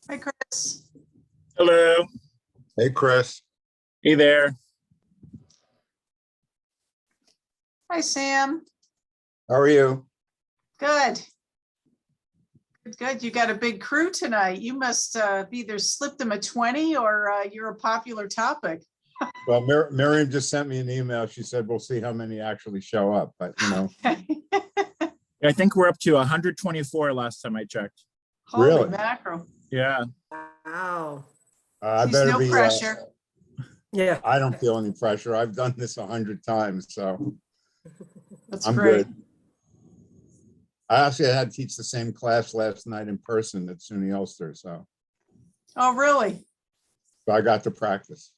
Hi, Chris. Hello. Hey, Chris. Hey there. Hi, Sam. How are you? Good. Good. You got a big crew tonight. You must have either slipped them a 20 or you're a popular topic. Well, Miriam just sent me an email. She said, we'll see how many actually show up, but I think we're up to 124 last time I checked. Holy Really? mackerel. Yeah. Wow. I There's better no be. pressure. Yeah. I don't feel any pressure. I've done this 100 times, so That's I'm great. good. I actually had to teach the same class last night in person at SUNY Ulster, so Oh, really? I got to practice.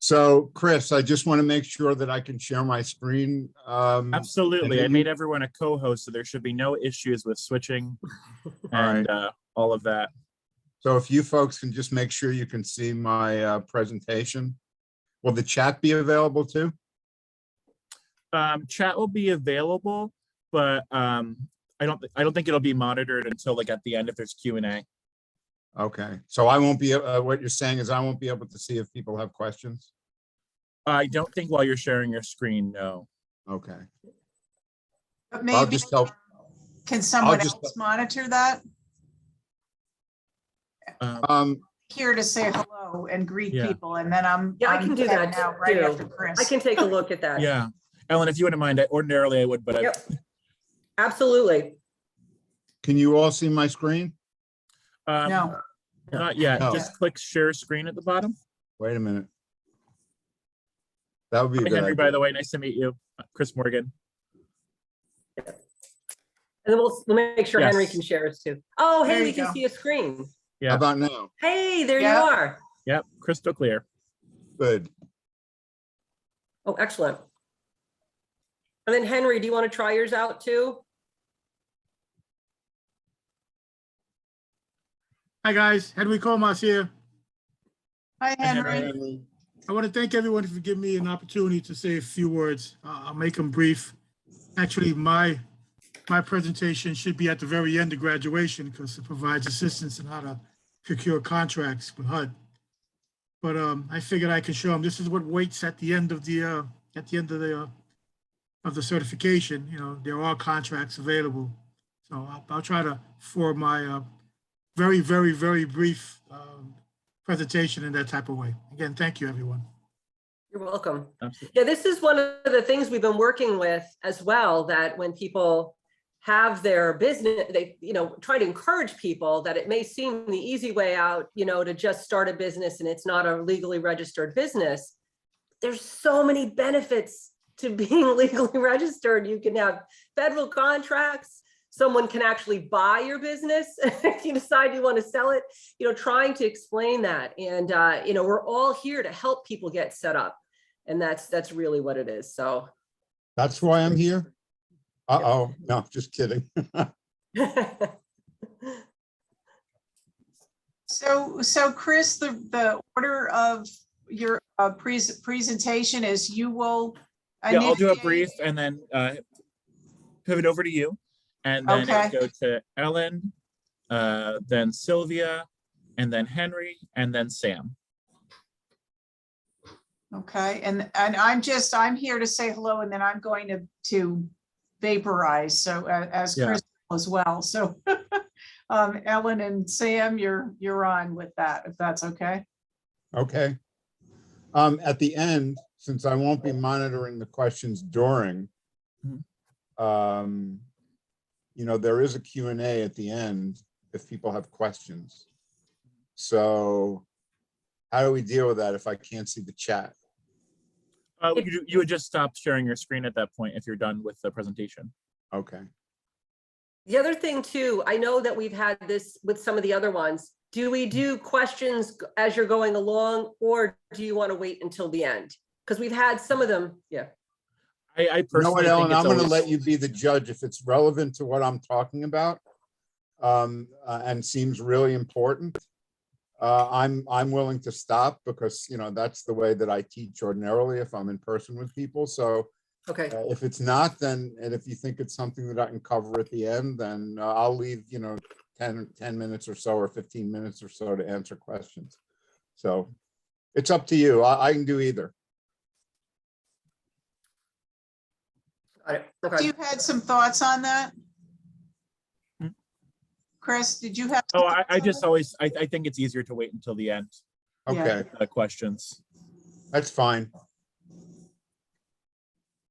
So, Chris, I just want to make sure that I can share my screen. Absolutely. and I made everyone a co-host, so there should be no issues with switching and all of that. So if you folks can just make sure you can see my presentation. Will the chat be available too? Chat will be available, but I don't think it'll be monitored until like at the end if there's Q&A. Okay, so I won't be, what you're saying is I won't be able to see if people have questions? I don't think while you're sharing your screen, no. Okay, But I'll maybe just help. can someone just- else monitor that? Here to say hello and greet Yeah. people, and then I'm I can do heading that out right too. after Chris. I can take a look at that. Yeah. Ellen, if you wouldn't mind, ordinarily I would, but Yep. Absolutely. Can you all see my screen? No. Not yet. No. Just click share screen at the bottom. Wait a minute. That would be a Hi, good Henry, idea. by the way, nice to meet you. Chris Morgan. And then we'll make sure Yes. Henry can share us too. Oh, There hey, you we can go. see a screen. Yeah. How about now? Hey, there Yeah. you are. Yep. Crystal clear. Good. Oh, excellent. And then Henry, do you want to try yours out too? Hi, guys. Henry Comas here. Hi, Henry. Henry. I want to thank everyone for giving me an opportunity to say a few words. I'll make them brief. Actually, my presentation should be at the very end of graduation because it provides assistance in how to procure contracts with HUD. But I figured I could show them this is what waits at the end of the certification. You know, there are contracts available. So I'll try to form my very, very, very brief presentation in that type of way. Again, thank you, everyone. You're welcome. Absolutely. Yeah, this is one of the things we've been working with as well, that when people have their business, they, try to encourage people that it may seem the easy way out, to just start a business and it's not a legally registered business. There's so many benefits to being legally registered. You can have federal contracts. Someone can actually buy your business if you decide you want to sell it, trying to explain that. And, we're all here to help people get set up. And that's really what it is. So That's why I'm here? Uh-oh, no, just kidding. So Chris, the order of your presentation is you will. Yeah, I'll do a initiate- brief and then pivot over to you. And then Okay. it'll go to Ellen, then Sylvia, and then Henry, and then Sam. Okay, and I'm here to say hello, and then I'm going to vaporize, so as Yeah. Chris as well. So Ellen and Sam, you're on with that, if that's okay. Okay. At the end, since I won't be monitoring the questions during, there is a Q&A at the end if people have questions. So how do we deal with that if I can't see the chat? You would just stop sharing your screen at that point if you're done with the presentation. Okay. The other thing too, I know that we've had this with some of the other ones. Do we do questions as you're going along, or do you want to wait until the end? Because we've had some of them. Yeah. I You know personally what, think Ellen, it's I'm going to always- let you be the judge if it's relevant to what I'm talking about and seems really important. I'm willing to stop because, that's the way that I teach ordinarily if I'm in person with people. So Okay. if it's not, then, and if you think it's something that I can cover at the end, then I'll leave, 10 minutes or so, or 15 minutes or so to answer questions. So it's up to you. I can do either. Got it. Okay. You had some thoughts on that? Hmm? Chris, did you have? Oh, I just always, I think it's easier to wait until the end, Yeah. Okay, questions. that's fine.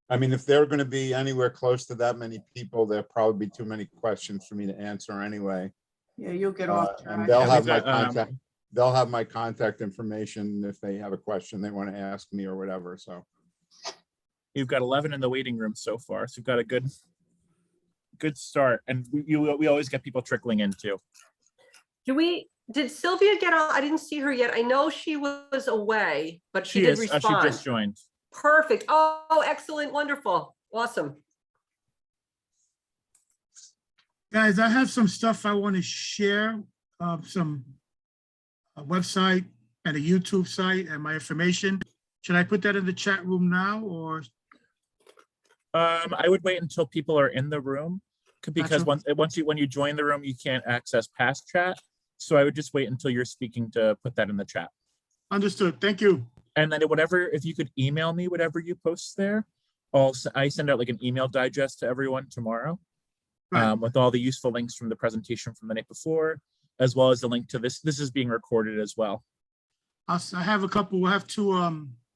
I mean, if they're going to be anywhere close to that many people, there'll probably be too many questions for me to answer anyway. Yeah, you'll get off And track. they'll Yeah, have we've my got, contact. They'll have my contact information if they have a question they want to ask me or whatever. So You've got 11 in the waiting room so far, so you've got a good start. And we always get people trickling in too. Did Sylvia get on? I didn't see her yet. I know she was away, but she did She respond. just joined. Perfect. Oh, excellent. Wonderful. Awesome. Guys, I have some stuff I want to share, some a website and a YouTube site and my information. Should I put that in the chat room now or? I would wait until people are in the room because Gotcha. when you join the room, you can't access past chat. So I would just wait until you're speaking to put that in the chat. Understood. Thank you. And then if you could email me whatever you post there, I send out like an email digest to everyone tomorrow, Right. with all the useful links from the presentation from the night before, as well as the link to this. This is being recorded as well. I have a couple, we'll have two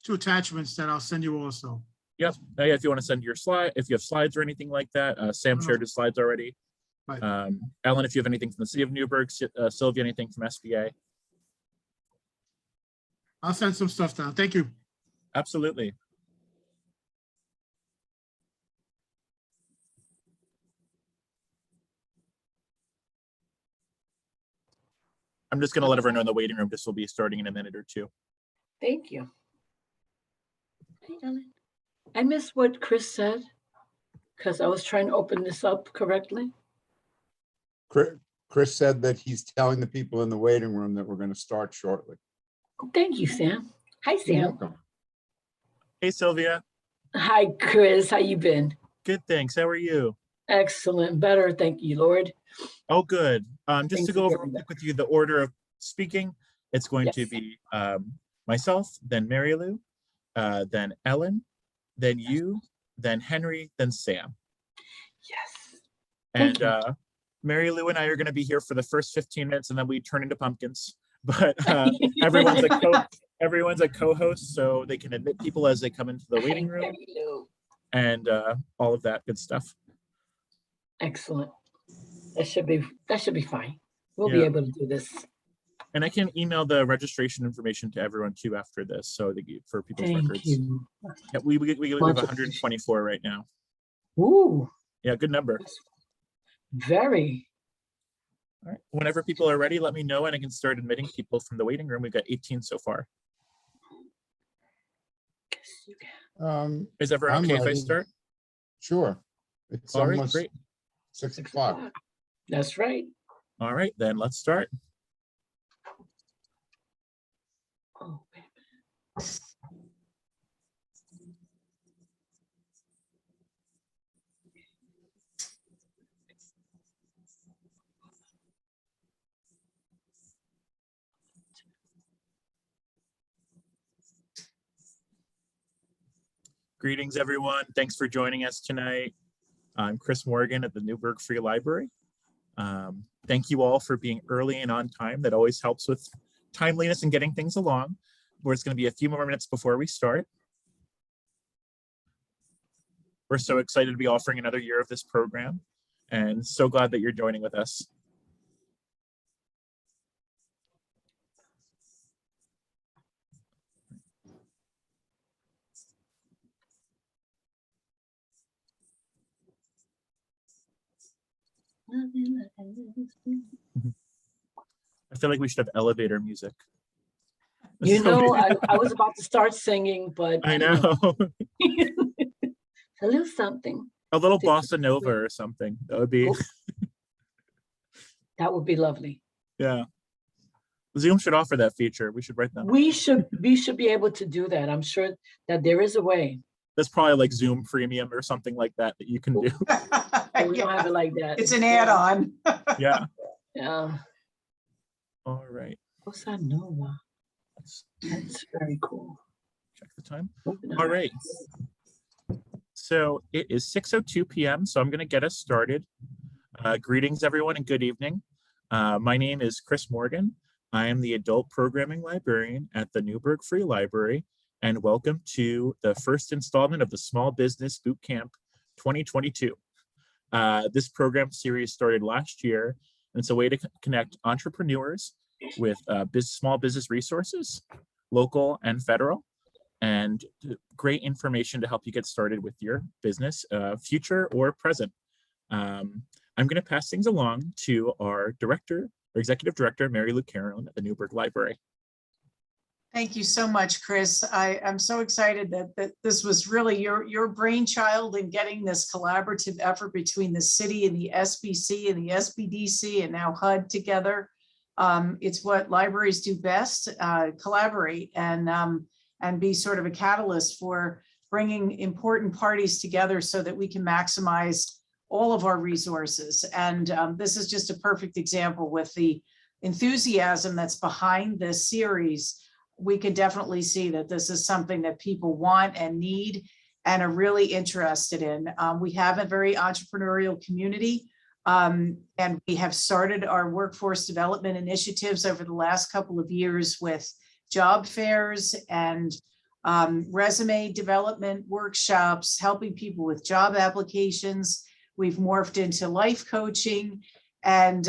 attachments that I'll send you also. Yep. Yeah, if you want to send your slide, if you have slides or anything like that, Sam Mhm. shared his slides already. Right. Ellen, if you have anything from the city of Newburgh, Sylvia, anything from SBA. I'll send some stuff down. Thank you. Absolutely. I'm just going to let everyone know in the waiting room. This will be starting in a minute or two. Thank you. Hey, Ellen. I missed what Chris said because I was trying to open this up correctly. Chris said that he's telling the people in the waiting room that we're going to start shortly. Thank you, Sam. Hi, You're Sam. welcome. Hey, Sylvia. Hi, Chris. How you been? Good, thanks. How are you? Excellent. Better. Thank you, Lord. Oh, good. Just Things to are go over getting better. with you the order of speaking, it's going to Yes. be myself, then Mary Lou, then Ellen, then you, then Henry, then Sam. Yes. And Thank you. Mary Lou and I are going to be here for the first 15 minutes, and then we turn into pumpkins. But everyone's a co-host, so they can admit people as they come into the waiting room Hello. and all of that good stuff. Excellent. That should be fine. We'll be Yeah. able to do this. And I can email the registration information to everyone too after this, so for people's Thank records. you. Yeah, we have Much 124 right now. Ooh, Yeah, good number. very. All right. Whenever people are ready, let me know, and I can start admitting people from the waiting room. We've got 18 so far. Yes, you can. Is everyone I'm okay if I ready. start? Sure. It's All right, almost great. 6 o'clock. That's right. All right, then let's start. Oh, wait a minute. Greetings, everyone. Thanks for joining us tonight. I'm Chris Morgan at the Newburgh Free Library. Thank you all for being early and on time. That always helps with timeliness and getting things along. It's going to be a few more minutes before we start. We're so excited to be offering another year of this program, and so glad that you're joining with us. I feel like we should have elevator music. You So know, maybe- I was about to start singing, but I know. a little something. A little bossa nova or something. That would be, Oh. That would be lovely. yeah. Zoom should offer that feature. We should write them. We should be able to do that. I'm sure that there is a way. That's probably like Zoom Premium or something like that that you can do. But we don't have it like that. It's an add-on. Yeah. Yeah. All right, Bossa Nova. let's That's very cool. check the time. Moving All on. right. So it is 6:02 p.m. So I'm going to get us started. Greetings, everyone, and good evening. My name is Chris Morgan. I am the adult programming librarian at the Newburgh Free Library, and welcome to the first installment of the Small Business Bootcamp 2022. This program series started last year, and it's a way to connect entrepreneurs with small business resources, local and federal, and great information to help you get started with your business, future or present. I'm going to pass things along to our executive director, Mary Lou Carolyn at the Newburgh Library. Thank you so much, Chris. I'm so excited that this was really your brainchild in getting this collaborative effort between the city and the SBC and the SBDC and now HUD together. It's what libraries do best, collaborate and be sort of a catalyst for bringing important parties together so that we can maximize all of our resources. And this is just a perfect example with the enthusiasm that's behind this series. We could definitely see that this is something that people want and need and are really interested in. We have a very entrepreneurial community, and we have started our workforce development initiatives over the last couple of years with job fairs and resume development workshops, helping people with job applications. We've morphed into life coaching, and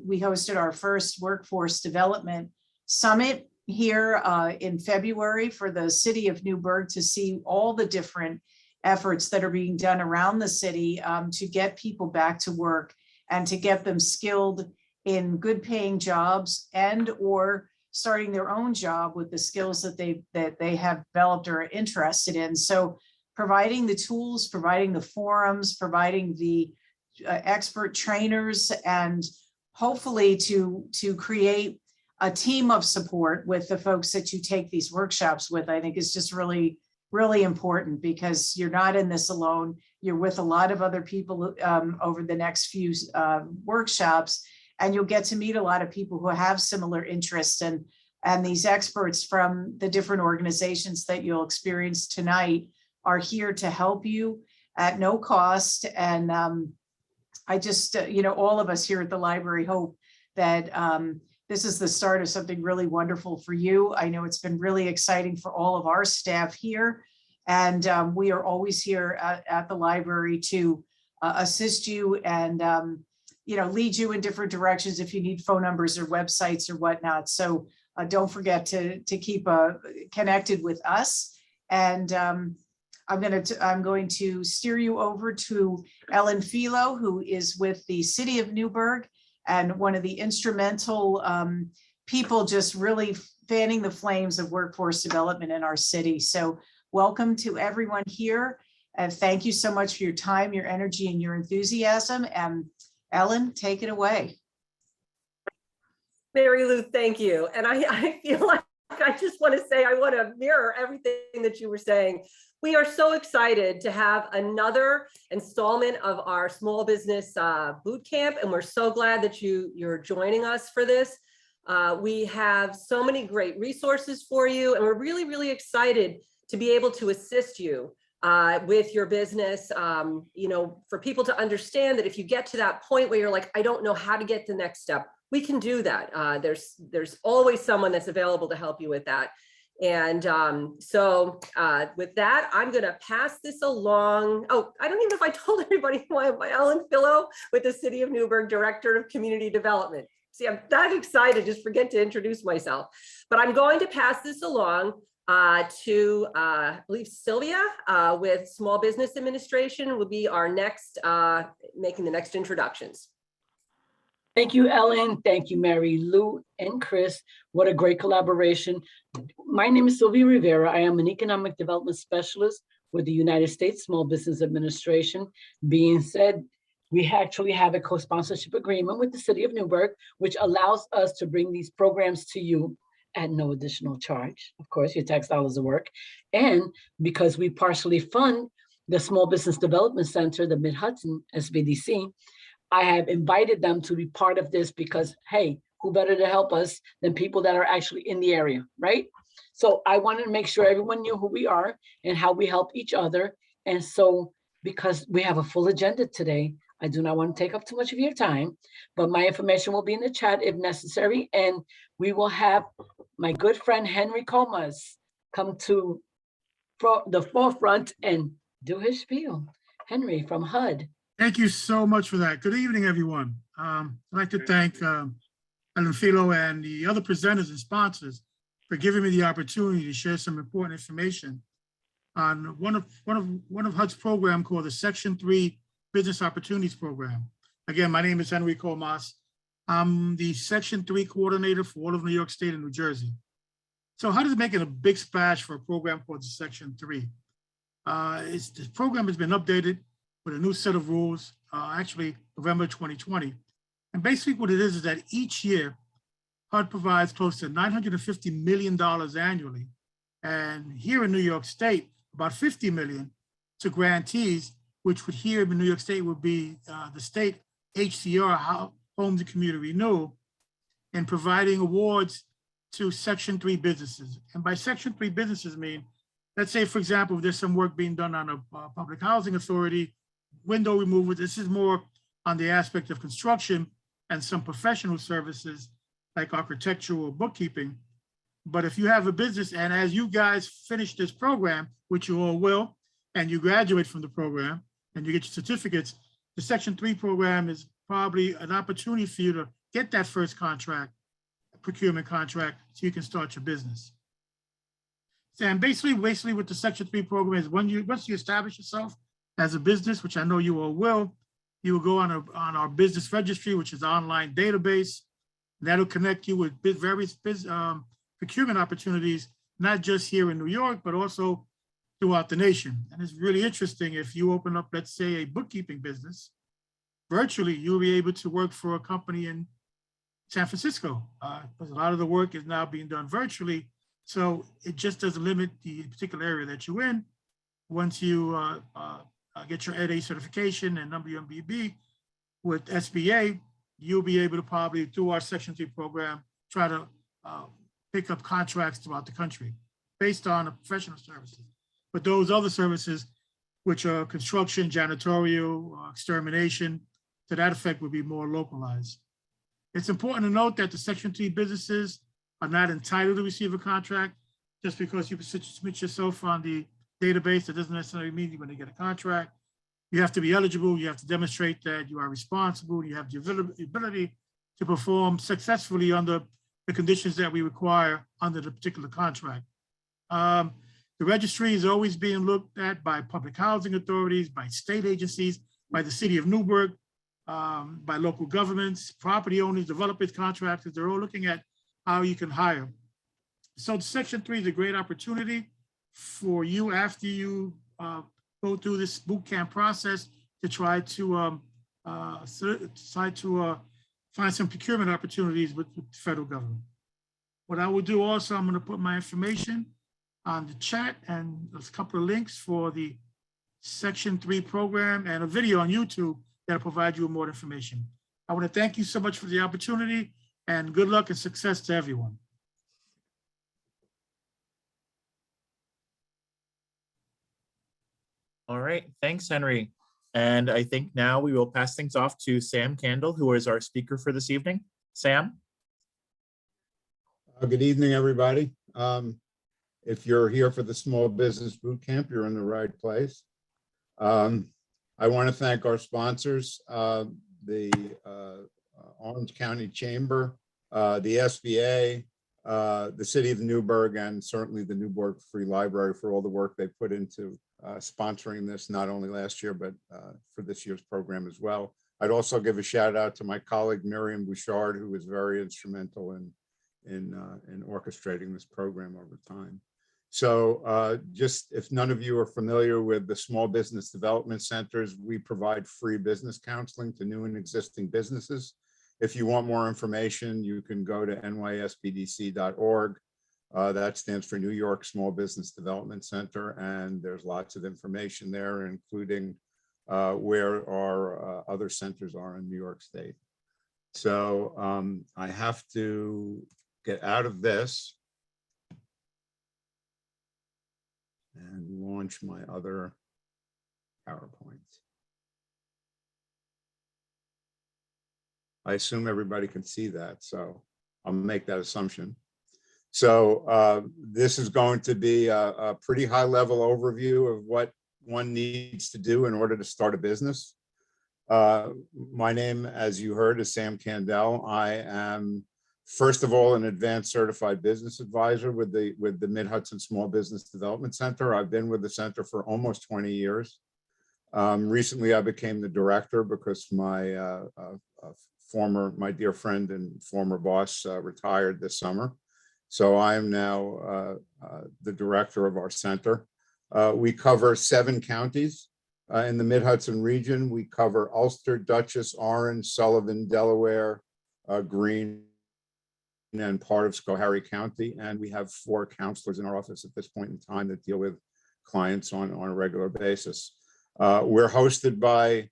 we hosted our first workforce development summit here in February for the city of Newburgh to see all the different efforts that are being done around the city to get people back to work and to get them skilled in good paying jobs and or starting their own job with the skills that they have developed or are interested in. So providing the tools, providing the forums, providing the expert trainers, and hopefully to create a team of support with the folks that you take these workshops with, I think is just really, really important, because you're not in this alone. You're with a lot of other people over the next few workshops, and you'll get to meet a lot of people who have similar interests, and these experts from the different organizations that you'll experience tonight are here to help you at no cost. And I just, all of us here at the library hope that this is the start of something really wonderful for you. I know it's been really exciting for all of our staff here. And we are always here at the library to assist you and, lead you in different directions if you need phone numbers or websites or whatnot. So don't forget to keep connected with us. And I'm going to steer you over to Ellen Philo, who is with the City of Newburgh and one of the instrumental people just really fanning the flames of workforce development in our city. So welcome to everyone here. And thank you so much for your time, your energy, and your enthusiasm. And Ellen, take it away. Mary Lou, thank you. And I feel like I just want to say, I want to mirror everything that you were saying. We are so excited to have another installment of our small business boot camp, and we're so glad that you're joining us for this. We have so many great resources for you, and we're really, really excited to be able to assist you with your business. For people to understand that if you get to that point where you're like, I don't know how to get to the next step, we can do that. There's always someone that's available to help you with that. And so with that, I'm going to pass this along. Oh, I don't even know if I told everybody who I am. Ellen Philo with the City of Newburgh, Director of Community Development. See, I'm that excited, just forget to introduce myself. But I'm going to pass this along to, I believe, Sylvia with Small Business Administration will be our next, making the next introductions. Thank you, Ellen. Thank you, Mary Lou and Chris. What a great collaboration. My name is Sylvia Rivera. I am an economic development specialist with the United States Small Business Administration. Being said, we actually have a co-sponsorship agreement with the City of Newburgh, which allows us to bring these programs to you at no additional charge. Of course, your tax dollars will work. And because we partially fund the Small Business Development Center, the Mid-Hudson SBDC, I have invited them to be part of this because, hey, who better to help us than people that are actually in the area, right? So I wanted to make sure everyone knew who we are and how we help each other. And so, because we have a full agenda today, I do not want to take up too much of your time, but my information will be in the chat if necessary. And we will have my good friend Henry Comas come to the forefront and do his spiel. Henry from HUD. Thank you so much for that. Good evening, everyone. I'd like to thank Ellen Philo and the other presenters and sponsors for giving me the opportunity to share some important information on one of HUD's program called the Section 3 Business Opportunities Program. Again, my name is Henry Comas. I'm the Section 3 coordinator for all of New York State and New Jersey. So HUD is making a big splash for a program called the Section 3. This program has been updated with a new set of rules, actually November 2020. And basically what it is that each year, HUD provides close to $950 million annually. And here in New York State, about $50 million to grantees, which would here in New York State would be the state HCR, Homes and Community Renewal, and providing awards to Section 3 businesses. And by Section 3 businesses mean, let's say, for example, if there's some work being done on a public housing authority, window removal, this is more on the aspect of construction and some professional services like architectural bookkeeping. But if you have a business and as you guys finish this program, which you all will, and you graduate from the program and you get your certificates, the Section 3 program is probably an opportunity for you to get that first contract, procurement contract, so you can start your business. And basically what the Section 3 program is, once you establish yourself as a business, which I know you all will, you will go on our business registry, which is an online database. That'll connect you with various procurement opportunities, not just here in New York, but also throughout the nation. And it's really interesting if you open up, let's say, a bookkeeping business, virtually, you'll be able to work for a company in San Francisco, because a lot of the work is now being done virtually. So it just doesn't limit the particular area that you're in. Once you get your Dba certification and WMBB with SBA, you'll be able to probably, through our Section 3 program, try to pick up contracts throughout the country based on professional services. But those other services, which are construction, janitorial, extermination, to that effect would be more localized. It's important to note that the Section 3 businesses are not entitled to receive a contract. Just because you submit yourself on the database, that doesn't necessarily mean you're going to get a contract. You have to be eligible. You have to demonstrate that you are responsible. You have the ability to perform successfully under the conditions that we require under the particular contract. The registry is always being looked at by public housing authorities, by state agencies, by the city of Newburgh, by local governments, property owners, developers, contractors. They're all looking at how you can hire. So Section 3 is a great opportunity for you after you go through this boot camp process to try to find some procurement opportunities with the federal government. What I will do also, I'm going to put my information on the chat and there's a couple of links for the Section 3 program and a video on YouTube that'll provide you with more information. I want to thank you so much for the opportunity and good luck and success to everyone. All right, thanks, Henry. And I think now we will pass things off to Sam Kandel, who is our speaker for this evening. Sam? Good evening, everybody. If you're here for the Small Business Boot Camp, you're in the right place. I want to thank our sponsors, the Orange County Chamber, the SBA, the City of Newburgh, and certainly the Newburgh Free Library for all the work they put into sponsoring this, not only last year, but for this year's program as well. I'd also give a shout out to my colleague, Miriam Bouchard, who was very instrumental in orchestrating this program over time. So just if none of you are familiar with the Small Business Development Centers, we provide free business counseling to new and existing businesses. If you want more information, you can go to nyspdc.org. That stands for New York Small Business Development Center, and there's lots of information there, including where our other centers are in New York State. So I have to get out of this and launch my other PowerPoint. I assume everybody can see that, so I'll make that assumption. So this is going to be a pretty high level overview of what one needs to do in order to start a business. My name, as you heard, is Sam Kandel. I am, first of all, an advanced certified business advisor with the Mid-Hudson Small Business Development Center. I've been with the center for almost 20 years. Recently, I became the director because my my dear friend and former boss retired this summer. So I am now the director of our center. We cover 7 counties in the Mid-Hudson region. We cover Ulster, Dutchess, Orange, Sullivan, Delaware, Greene, and part of Schoharie County. And we have 4 counselors in our office at this point in time that deal with clients on a regular basis. We're hosted by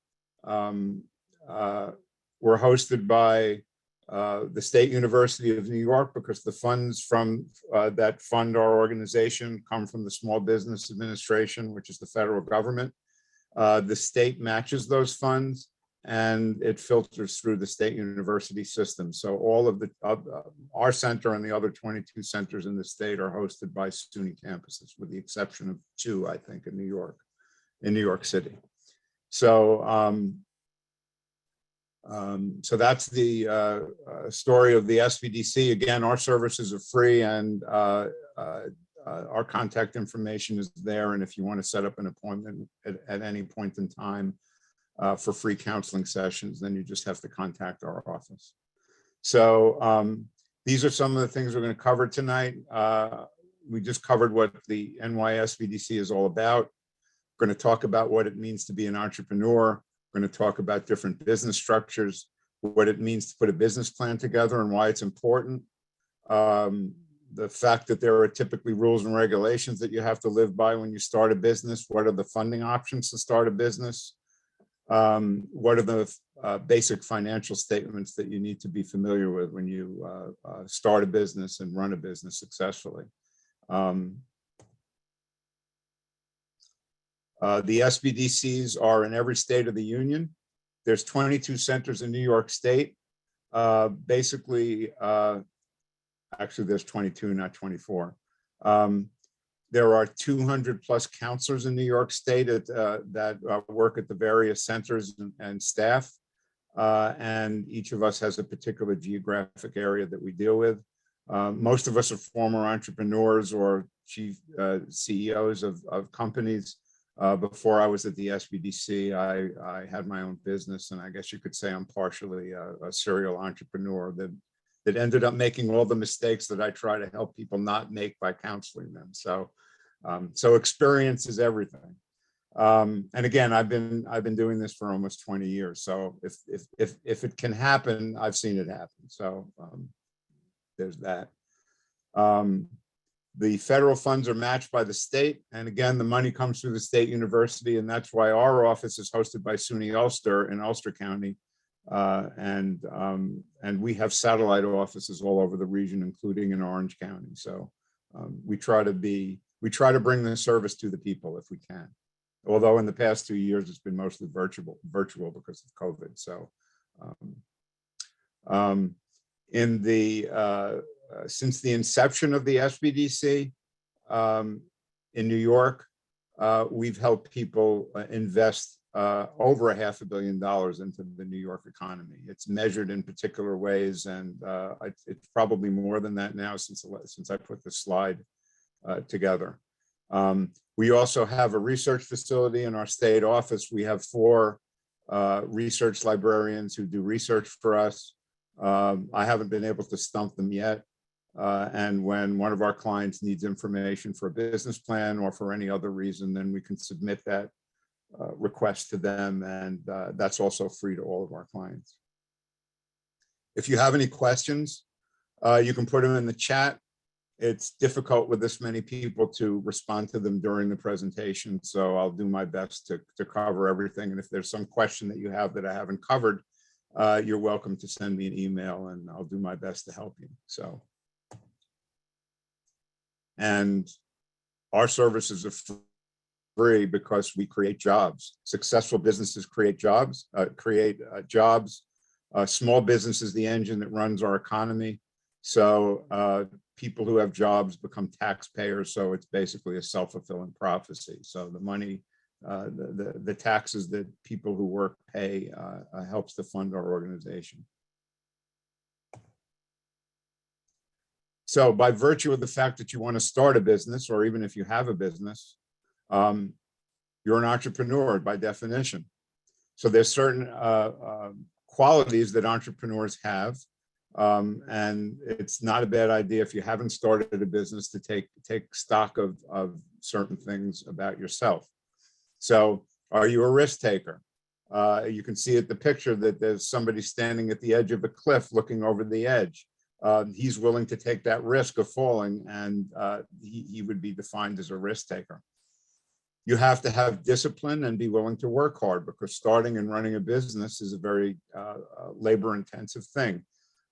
the State University of New York because the funds from that fund our organization come from the Small Business Administration, which is the federal government. The state matches those funds and it filters through the state university system. So all of our center and the other 22 centers in the state are hosted by SUNY campuses, with the exception of 2, I think, in New York City. So so that's the story of the SBDC. Again, our services are free, and our contact information is there. And if you want to set up an appointment at any point in time for free counseling sessions, then you just have to contact our office. So these are some of the things we're going to cover tonight. We just covered what the NYSBDC is all about. We're going to talk about what it means to be an entrepreneur. We're going to talk about different business structures, what it means to put a business plan together and why it's important. The fact that there are typically rules and regulations that you have to live by when you start a business. What are the funding options to start a business? What are the basic financial statements that you need to be familiar with when you start a business and run a business successfully? The SBDCs are in every state of the union. There's 22 centers in New York State. Basically, actually there's 22, not 24. There are 200 plus counselors in New York State that work at the various centers and staff. And each of us has a particular geographic area that we deal with. Most of us are former entrepreneurs or chief CEOs of companies. Before I was at the SBDC, I had my own business, and I guess you could say I'm partially a serial entrepreneur that ended up making all the mistakes that I try to help people not make by counseling them. So, so experience is everything. And again, I've been doing this for almost 20 years. So if it can happen, I've seen it happen. So there's that. The federal funds are matched by the state. And again, the money comes through the state university. And that's why our office is hosted by SUNY Ulster in Ulster County. And we have satellite offices all over the region, including in Orange County. So we try to bring the service to the people if we can. Although in the past 2 years, it's been mostly virtual because of COVID. So since the inception of the SBDC in New York, we've helped people invest over $500 million into the New York economy. It's measured in particular ways, and it's probably more than that now since I put this slide together. We also have a research facility in our state office. We have 4 research librarians who do research for us. I haven't been able to stump them yet. And when one of our clients needs information for a business plan or for any other reason, then we can submit that request to them, and that's also free to all of our clients. If you have any questions, you can put them in the chat. it's difficult with this many people to respond to them during the presentation, so I'll do my best to cover everything. And if there's some question that you have that I haven't covered, you're welcome to send me an email and I'll do my best to help you. So, and our services are free because we create jobs. Successful businesses create jobs, small business is the engine that runs our economy. So people who have jobs become taxpayers. So it's basically a self-fulfilling prophecy. So the money, the taxes that people who work pay helps to fund our organization. So by virtue of the fact that you want to start a business, or even if you have a business, you're an entrepreneur by definition. So there's certain qualities that entrepreneurs have. And it's not a bad idea if you haven't started a business to take stock of certain things about yourself. So are you a risk taker? You can see at the picture that there's somebody standing at the edge of a cliff looking over the edge. He's willing to take that risk of falling, and he would be defined as a risk taker. You have to have discipline and be willing to work hard, because starting and running a business is a very labor-intensive thing.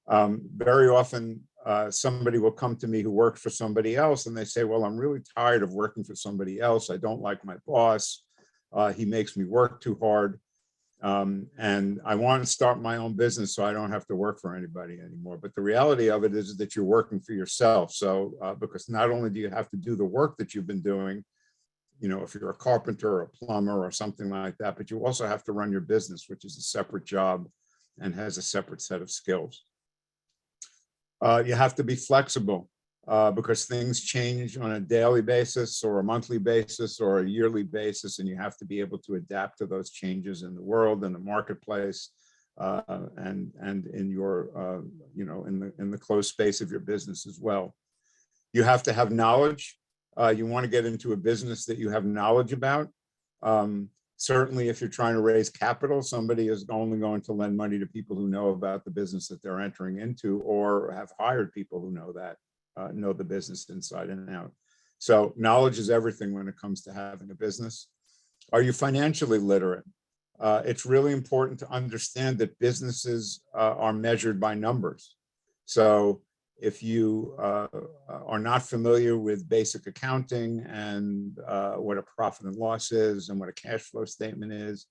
Very often, somebody will come to me who works for somebody else, and they say, well, I'm really tired of working for somebody else. I don't like my boss. He makes me work too hard. And I want to start my own business so I don't have to work for anybody anymore. But the reality of it is that you're working for yourself. So because not only do you have to do the work that you've been doing, you know, if you're a carpenter or a plumber or something like that, but you also have to run your business, which is a separate job and has a separate set of skills. You have to be flexible because things change on a daily basis or a monthly basis or a yearly basis, and you have to be able to adapt to those changes in the world and the marketplace and in your you know, in the closed space of your business as well. You have to have knowledge. You want to get into a business that you have knowledge about. Certainly, if you're trying to raise capital, somebody is only going to lend money to people who know about the business that they're entering into, or have hired people who know that, know the business inside and out. So knowledge is everything when it comes to having a business. Are you financially literate? It's really important to understand that businesses are measured by numbers. So if you are not familiar with basic accounting and what a profit and loss is and what a cash flow statement is,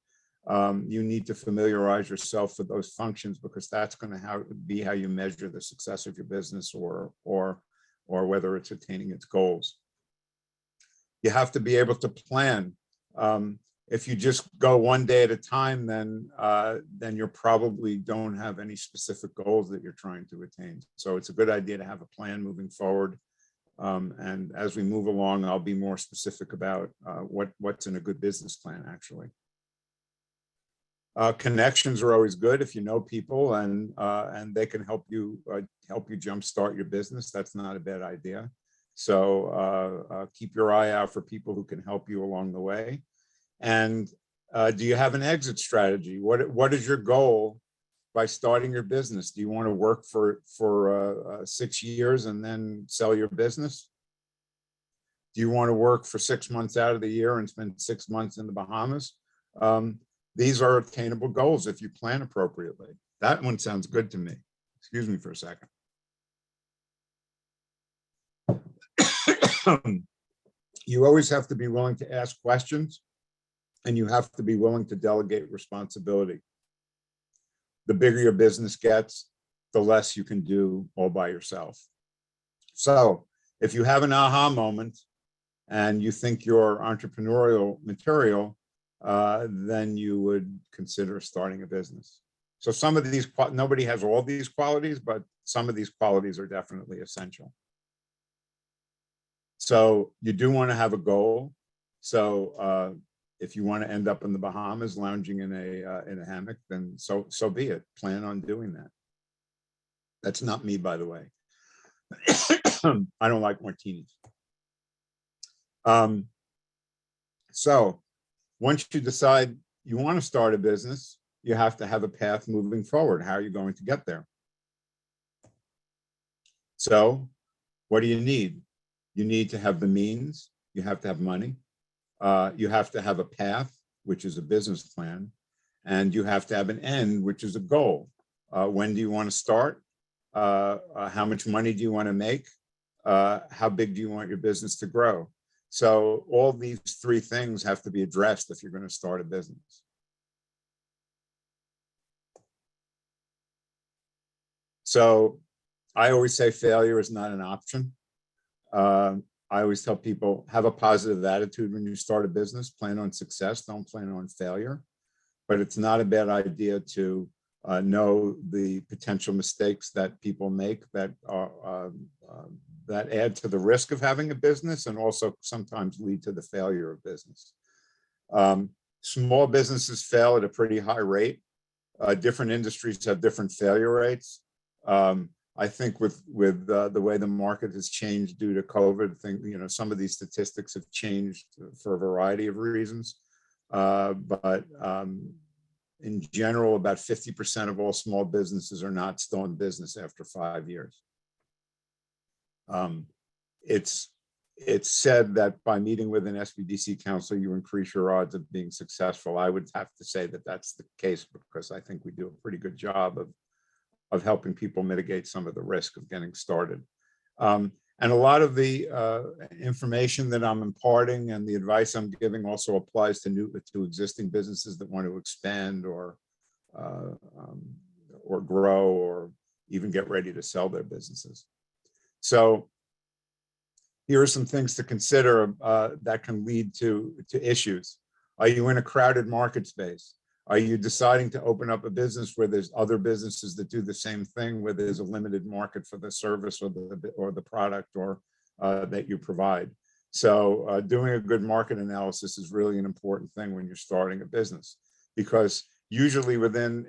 you need to familiarize yourself with those functions, because that's going to be how you measure the success of your business or whether it's attaining its goals. You have to be able to plan. If you just go one day at a time, then you probably don't have any specific goals that you're trying to attain. So it's a good idea to have a plan moving forward. And as we move along, I'll be more specific about what's in a good business plan, actually. Connections are always good if you know people and they can help you jumpstart your business. That's not a bad idea. So keep your eye out for people who can help you along the way. And do you have an exit strategy? What is your goal by starting your business? Do you want to work for 6 years and then sell your business? Do you want to work for 6 months out of the year and spend 6 months in the Bahamas? These are attainable goals if you plan appropriately. That one sounds good to me. Excuse me for a second. You always have to be willing to ask questions, and you have to be willing to delegate responsibility. The bigger your business gets, the less you can do all by yourself. So if you have an aha moment and you think you're entrepreneurial material, then you would consider starting a business. So some of these, nobody has all these qualities, but some of these qualities are definitely essential. So you do want to have a goal. So if you want to end up in the Bahamas lounging in a hammock, then so be it. Plan on doing that. That's not me, by the way. I don't like martinis. So once you decide you want to start a business, you have to have a path moving forward. How are you going to get there? So What do you need? You need to have the means. You have to have money. You have to have a path, which is a business plan. And you have to have an end, which is a goal. When do you want to start? How much money do you want to make? How big do you want your business to grow? So all these three things have to be addressed if you're going to start a business. So I always say failure is not an option. I always tell people, have a positive attitude when you start a business, plan on success, don't plan on failure. But it's not a bad idea to know the potential mistakes that people make that are, that add to the risk of having a business and also sometimes lead to the failure of business. Small businesses fail at a pretty high rate. Different industries have different failure rates. I think with the way the market has changed due to COVID, some of these statistics have changed for a variety of reasons. But in general, about 50% of all small businesses are not still in business after 5 years. It's said that by meeting with an SBDC counselor, you increase your odds of being successful. I would have to say that that's the case because I think we do a pretty good job of helping people mitigate some of the risk of getting started. And a lot of the information that I'm imparting and the advice I'm giving also applies to existing businesses that want to expand or grow or even get ready to sell their businesses. So here are some things to consider that can lead to issues. Are you in a crowded market space? Are you deciding to open up a business where there's other businesses that do the same thing, where there's a limited market for the service or the product or that you provide? So doing a good market analysis is really an important thing when you're starting a business, because usually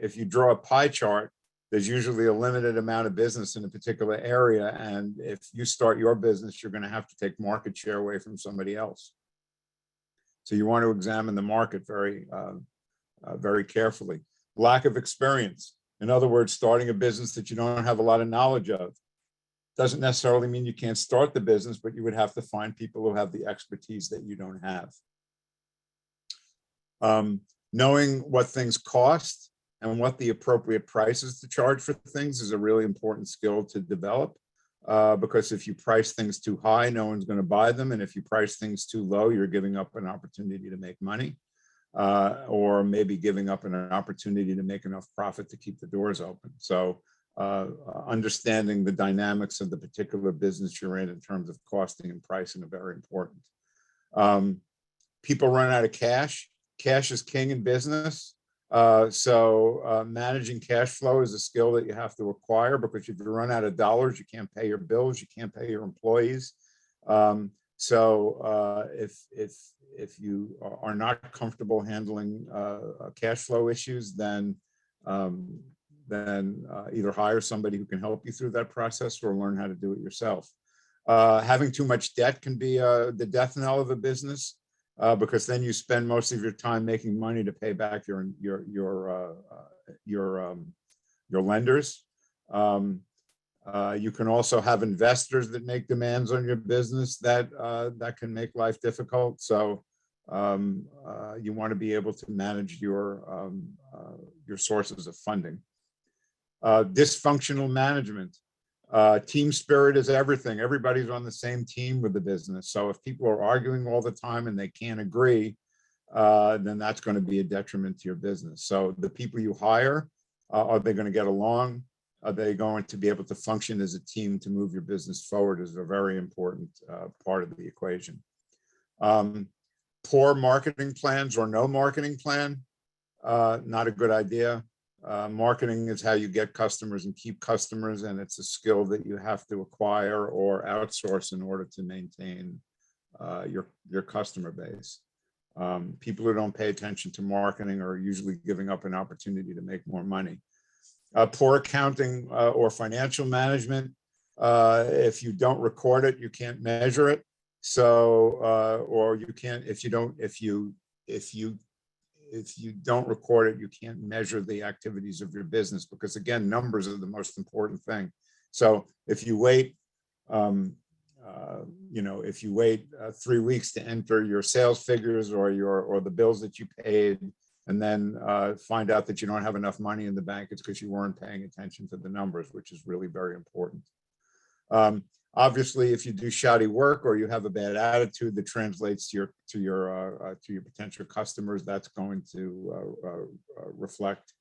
if you draw a pie chart, there's usually a limited amount of business in a particular area. And if you start your business, you're going to have to take market share away from somebody else. So you want to examine the market very carefully. Lack of experience. In other words, starting a business that you don't have a lot of knowledge of doesn't necessarily mean you can't start the business, but you would have to find people who have the expertise that you don't have. Knowing what things cost and what the appropriate prices to charge for things is a really important skill to develop, because if you price things too high, no one's going to buy them. And if you price things too low, you're giving up an opportunity to make money. Or maybe giving up an opportunity to make enough profit to keep the doors open. So understanding the dynamics of the particular business you're in terms of costing and pricing are very important. People run out of cash. Cash is king in business. So managing cash flow is a skill that you have to acquire, because if you run out of dollars, you can't pay your bills, you can't pay your employees. So if you are not comfortable handling cash flow issues, then either hire somebody who can help you through that process or learn how to do it yourself. Having too much debt can be the death knell of a business, because then you spend most of your time making money to pay back your lenders. You can also have investors that make demands on your business that can make life difficult. So you want to be able to manage your sources of funding. Dysfunctional management. Team spirit is everything. Everybody's on the same team with the business. So if people are arguing all the time and they can't agree, then that's going to be a detriment to your business. So the people you hire, are they going to get along? Are they going to be able to function as a team to move your business forward is a very important part of the equation. Poor marketing plans or no marketing plan, not a good idea. Marketing is how you get customers and keep customers, and it's a skill that you have to acquire or outsource in order to maintain your customer base. People who don't pay attention to marketing are usually giving up an opportunity to make more money. Poor accounting or financial management. If you don't record it, you can't measure it. So, or you can't, if you don't record it, you can't measure the activities of your business, because again, numbers are the most important thing. So if you wait you know, if you wait 3 weeks to enter your sales figures or the bills that you paid, and then find out that you don't have enough money in the bank, it's because you weren't paying attention to the numbers, which is really very important. Obviously, if you do shoddy work or you have a bad attitude that translates to your potential customers, that's going to reflect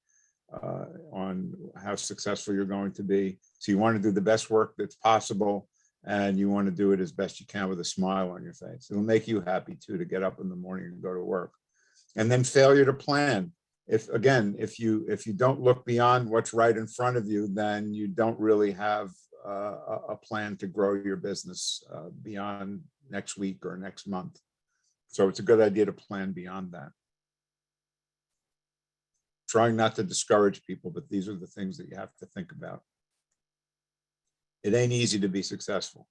on how successful you're going to be. So you want to do the best work that's possible, and you want to do it as best you can with a smile on your face. It'll make you happy too to get up in the morning and go to work. And then failure to plan. If you don't look beyond what's right in front of you, then you don't really have a plan to grow your business beyond next week or next month. So it's a good idea to plan beyond that. Trying not to discourage people, but these are the things that you have to think about. It ain't easy to be successful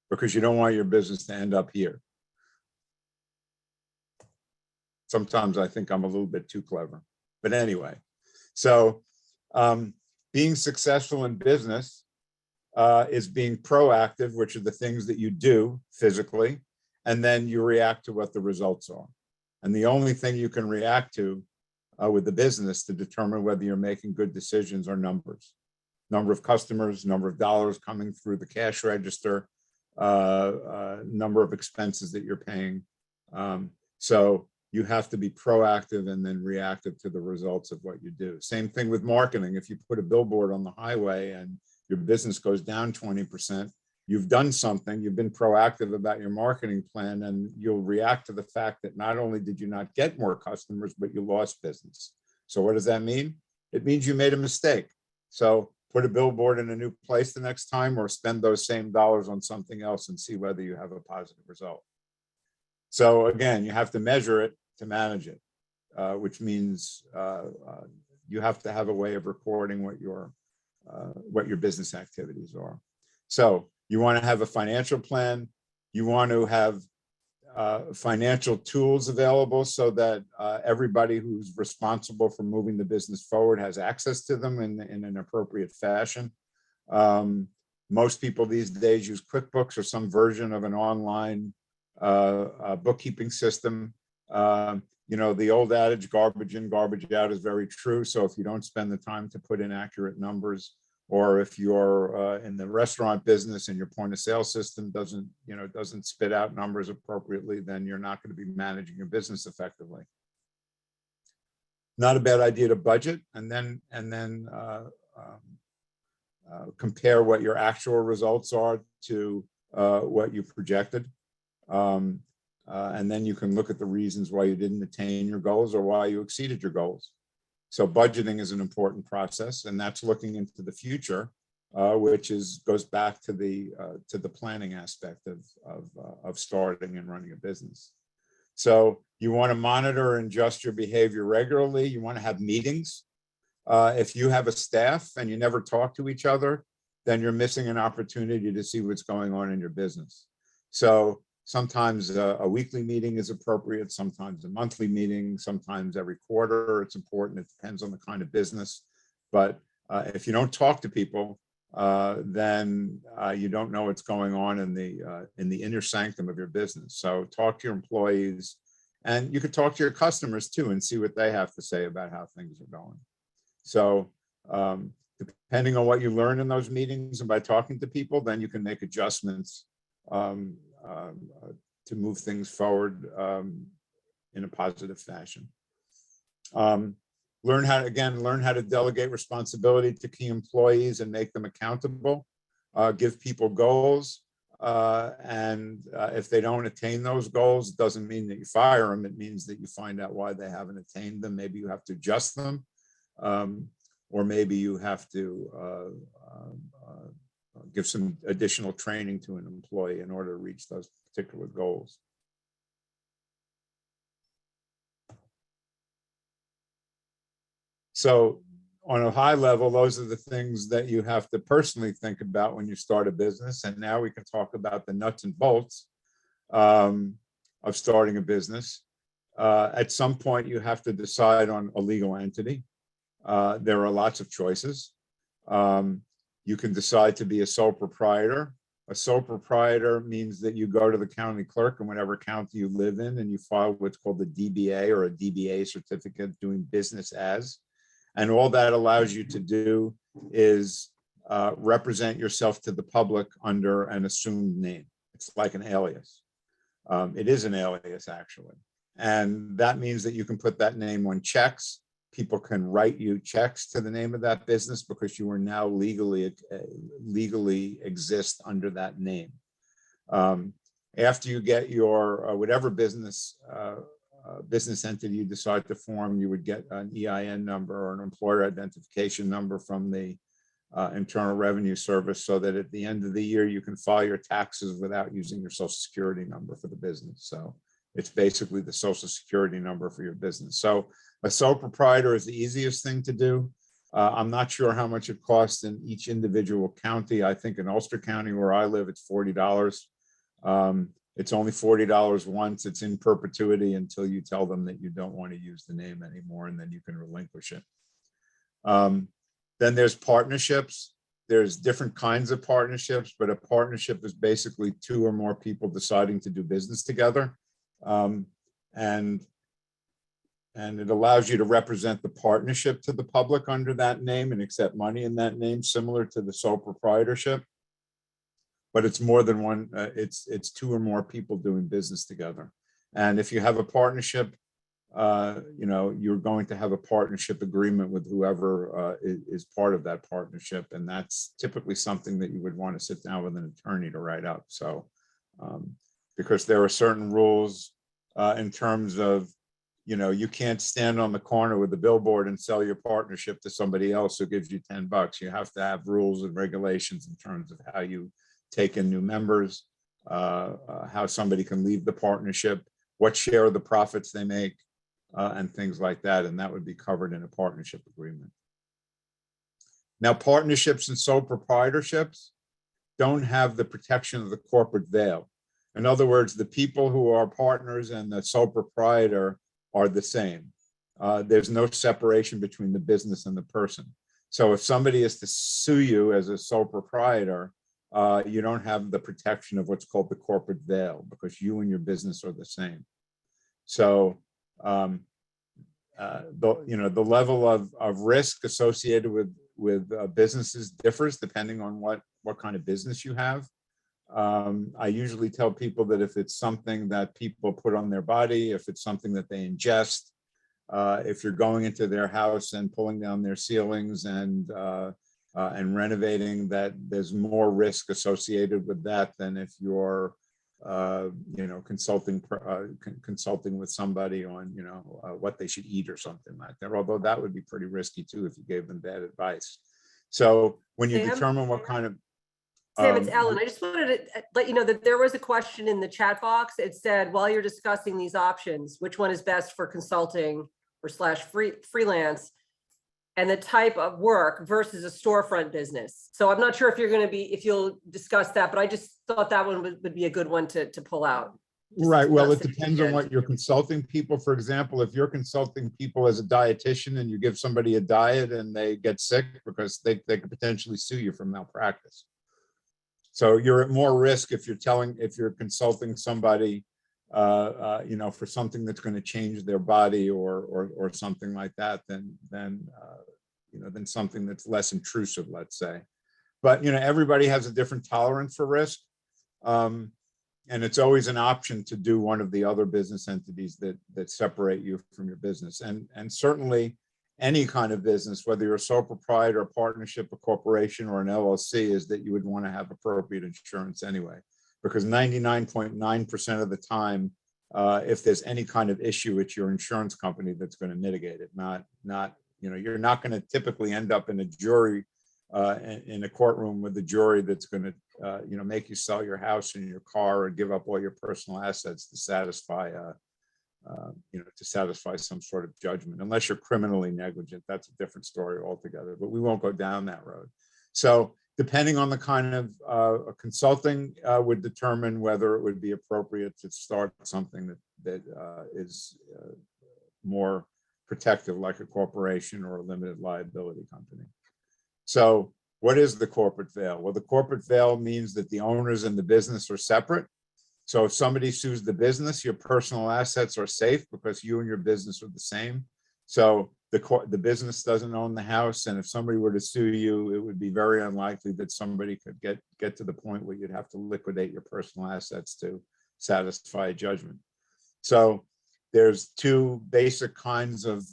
because you don't want your business to end up here. Sometimes I think I'm a little bit too clever, but anyway. So being successful in business is being proactive, which are the things that you do physically, and then you react to what the results are. And the only thing you can react to with the business to determine whether you're making good decisions are numbers. Number of customers, number of dollars coming through the cash register, number of expenses that you're paying. So you have to be proactive and then reactive to the results of what you do. Same thing with marketing. If you put a billboard on the highway and your business goes down 20%, you've done something, you've been proactive about your marketing plan, and you'll react to the fact that not only did you not get more customers, but you lost business. So what does that mean? It means you made a mistake. So put a billboard in a new place the next time, or spend those same dollars on something else and see whether you have a positive result. So again, you have to measure it to manage it, which means you have to have a way of recording what your business activities are. So you want to have a financial plan. You want to have financial tools available so that everybody who's responsible for moving the business forward has access to them in an appropriate fashion. Most people these days use QuickBooks or some version of an online bookkeeping system. You know, the old adage, garbage in, garbage out, is very true. So if you don't spend the time to put in accurate numbers, or if you're in the restaurant business and your point of sale system doesn't spit out numbers appropriately, then you're not going to be managing your business effectively. Not a bad idea to budget and then compare what your actual results are to what you projected. And then you can look at the reasons why you didn't attain your goals or why you exceeded your goals. So budgeting is an important process, and that's looking into the future, which goes back to the planning aspect of starting and running a business. So you want to monitor and adjust your behavior regularly. You want to have meetings. If you have a staff and you never talk to each other, then you're missing an opportunity to see what's going on in your business. So sometimes a weekly meeting is appropriate, sometimes a monthly meeting, sometimes every quarter. It's important. It depends on the kind of business. But if you don't talk to people, then you don't know what's going on in the inner sanctum of your business. So talk to your employees, and you could talk to your customers too and see what they have to say about how things are going. So depending on what you learn in those meetings and by talking to people, then you can make adjustments to move things forward in a positive fashion. Learn how to delegate responsibility to key employees and make them accountable. Give people goals, and if they don't attain those goals, it doesn't mean that you fire them. It means that you find out why they haven't attained them. Maybe you have to adjust them, or maybe you have to give some additional training to an employee in order to reach those particular goals. So on a high level, those are the things that you have to personally think about when you start a business. And now we can talk about the nuts and bolts of starting a business. At some point, you have to decide on a legal entity. There are lots of choices. You can decide to be a sole proprietor, A sole proprietor means that you go to the county clerk in whatever county you live in and you file what's called the DBA or a DBA certificate, doing business as. And all that allows you to do is represent yourself to the public under an assumed name. It's like an alias. It is an alias, actually. And that means that you can put that name on checks. People can write you checks to the name of that business because you are now legally exist under that name. After you get your whatever business entity you decide to form, you would get an EIN number or an employer identification number from the Internal Revenue Service, so that at the end of the year you can file your taxes without using your Social Security number for the business. So it's basically the Social Security number for your business. So a sole proprietor is the easiest thing to do. I'm not sure how much it costs in each individual county. I think in Ulster County, where I live, it's $40. It's only $40 once. It's in perpetuity until you tell them that you don't want to use the name anymore, and then you can relinquish it. Then there's partnerships. There's different kinds of partnerships, but a partnership is basically two or more people deciding to do business together. And it allows you to represent the partnership to the public under that name and accept money in that name, similar to the sole proprietorship. But it's more than one, it's two or more people doing business together. And if you have a partnership, you're going to have a partnership agreement with whoever is part of that partnership. And that's typically something that you would want to sit down with an attorney to write up. So, because there are certain rules in terms of, you can't stand on the corner with a billboard and sell your partnership to somebody else who gives you $10. You have to have rules and regulations in terms of how you take in new members, how somebody can leave the partnership, what share of the profits they make, and things like that. And that would be covered in a partnership agreement. Now, partnerships and sole proprietorships don't have the protection of the corporate veil. In other words, the people who are partners and the sole proprietor are the same. There's no separation between the business and the person. So if somebody is to sue you as a sole proprietor, you don't have the protection of what's called the corporate veil, because you and your business are the same. So the level of risk associated with businesses differs depending on what kind of business you have. I usually tell people that if it's something that people put on their body, if it's something that they ingest, if you're going into their house and pulling down their ceilings and renovating, that there's more risk associated with that than if you're consulting with somebody on what they should eat or something like that. Although that would be pretty risky too if you gave them bad advice. So when you determine what kind of Sam, it's Ellen. I just wanted to let you know that there was a question in the chat box. It said, while you're discussing these options, which one is best for consulting or / freelance, and the type of work versus a storefront business. So I'm not sure if if you'll discuss that, but I just thought that one would be a good one to pull out. Right. Well, it depends on what you're consulting people. For example, if you're consulting people as a dietitian and you give somebody a diet and they get sick, because they could potentially sue you for malpractice. So you're at more risk if you're consulting somebody, for something that's going to change their body or something like that, than something that's less intrusive, let's say. But everybody has a different tolerance for risk, and it's always an option to do one of the other business entities that separate you from your business, and certainly any kind of business, whether you're a sole proprietor, a partnership, a corporation, or an LLC, is that you would want to have appropriate insurance anyway, because 99.9% of the time, if there's any kind of issue, it's your insurance company that's going to mitigate it. You're not going to typically end up in a jury, in a courtroom with a jury that's going to, make you sell your house and your car or give up all your personal assets to satisfy some sort of judgment, unless you're criminally negligent. That's a different story altogether, but we won't go down that road. So depending on the kind of consulting would determine whether it would be appropriate to start something that is more protective, like a corporation or a limited liability company. So what is the corporate veil? Well, the corporate veil means that the owners and the business are separate. So if somebody sues the business, your personal assets are safe because you and your business are the same. So the business doesn't own the house, and if somebody were to sue you, it would be very unlikely that somebody could get to the point where you'd have to liquidate your personal assets to satisfy a judgment. So there's two basic kinds of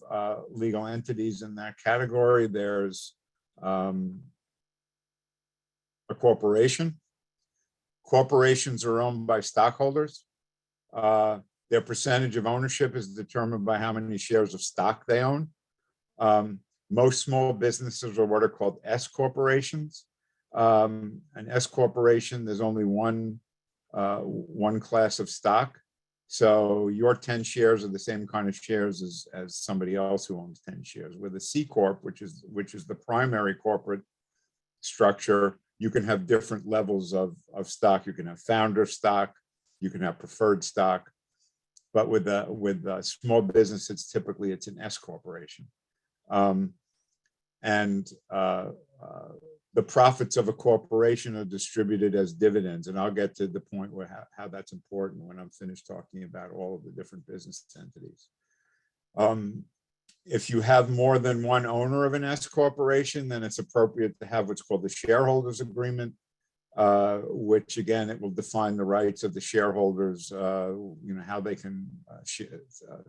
legal entities in that category. There's a corporation. Corporations are owned by stockholders. Their percentage of ownership is determined by how many shares of stock they own. Most small businesses are what are called S corporations. An S corporation, there's only one class of stock. So your 10 shares are the same kind of shares as somebody else who owns 10 shares. With a C corp, which is the primary corporate structure, you can have different levels of stock. You can have founder stock, you can have preferred stock. But with a small business, it's an S corporation. The profits of a corporation are distributed as dividends. And I'll get to the point where how that's important when I'm finished talking about all of the different business entities. If you have more than one owner of an S corporation, then it's appropriate to have what's called the Shareholders Agreement, which again, it will define the rights of the shareholders, how they can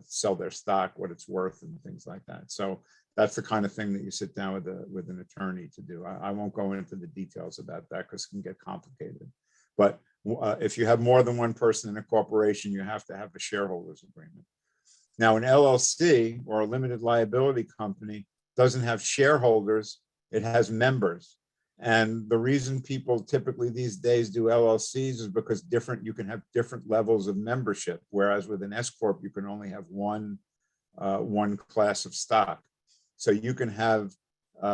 sell their stock, what it's worth, and things like that. So that's the kind of thing that you sit down with an attorney to do. I won't go into the details about that because it can get complicated. But if you have more than one person in a corporation, you have to have a shareholders agreement. Now, an LLC or a limited liability company doesn't have shareholders, it has members. And the reason people typically these days do LLCs is because you can have different levels of membership, whereas with an S corp you can only have one class of stock. So you can have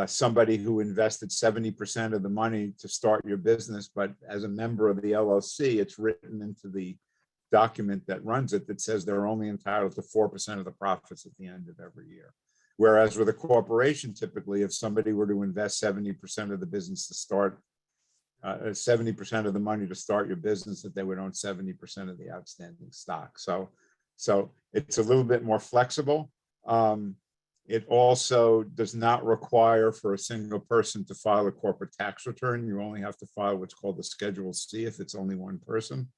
somebody who invested 70% of the money to start your business, but as a member of the LLC, it's written into the document that runs it that says they're only entitled to 4% of the profits at the end of every year. Whereas with a corporation, typically, if somebody were to invest 70% of the business to start, 70% of the money to start your business, that they would own 70% of the outstanding stock. So it's a little bit more flexible. It also does not require for a single person to file a corporate tax return. You only have to file what's called a Schedule C if it's only one person.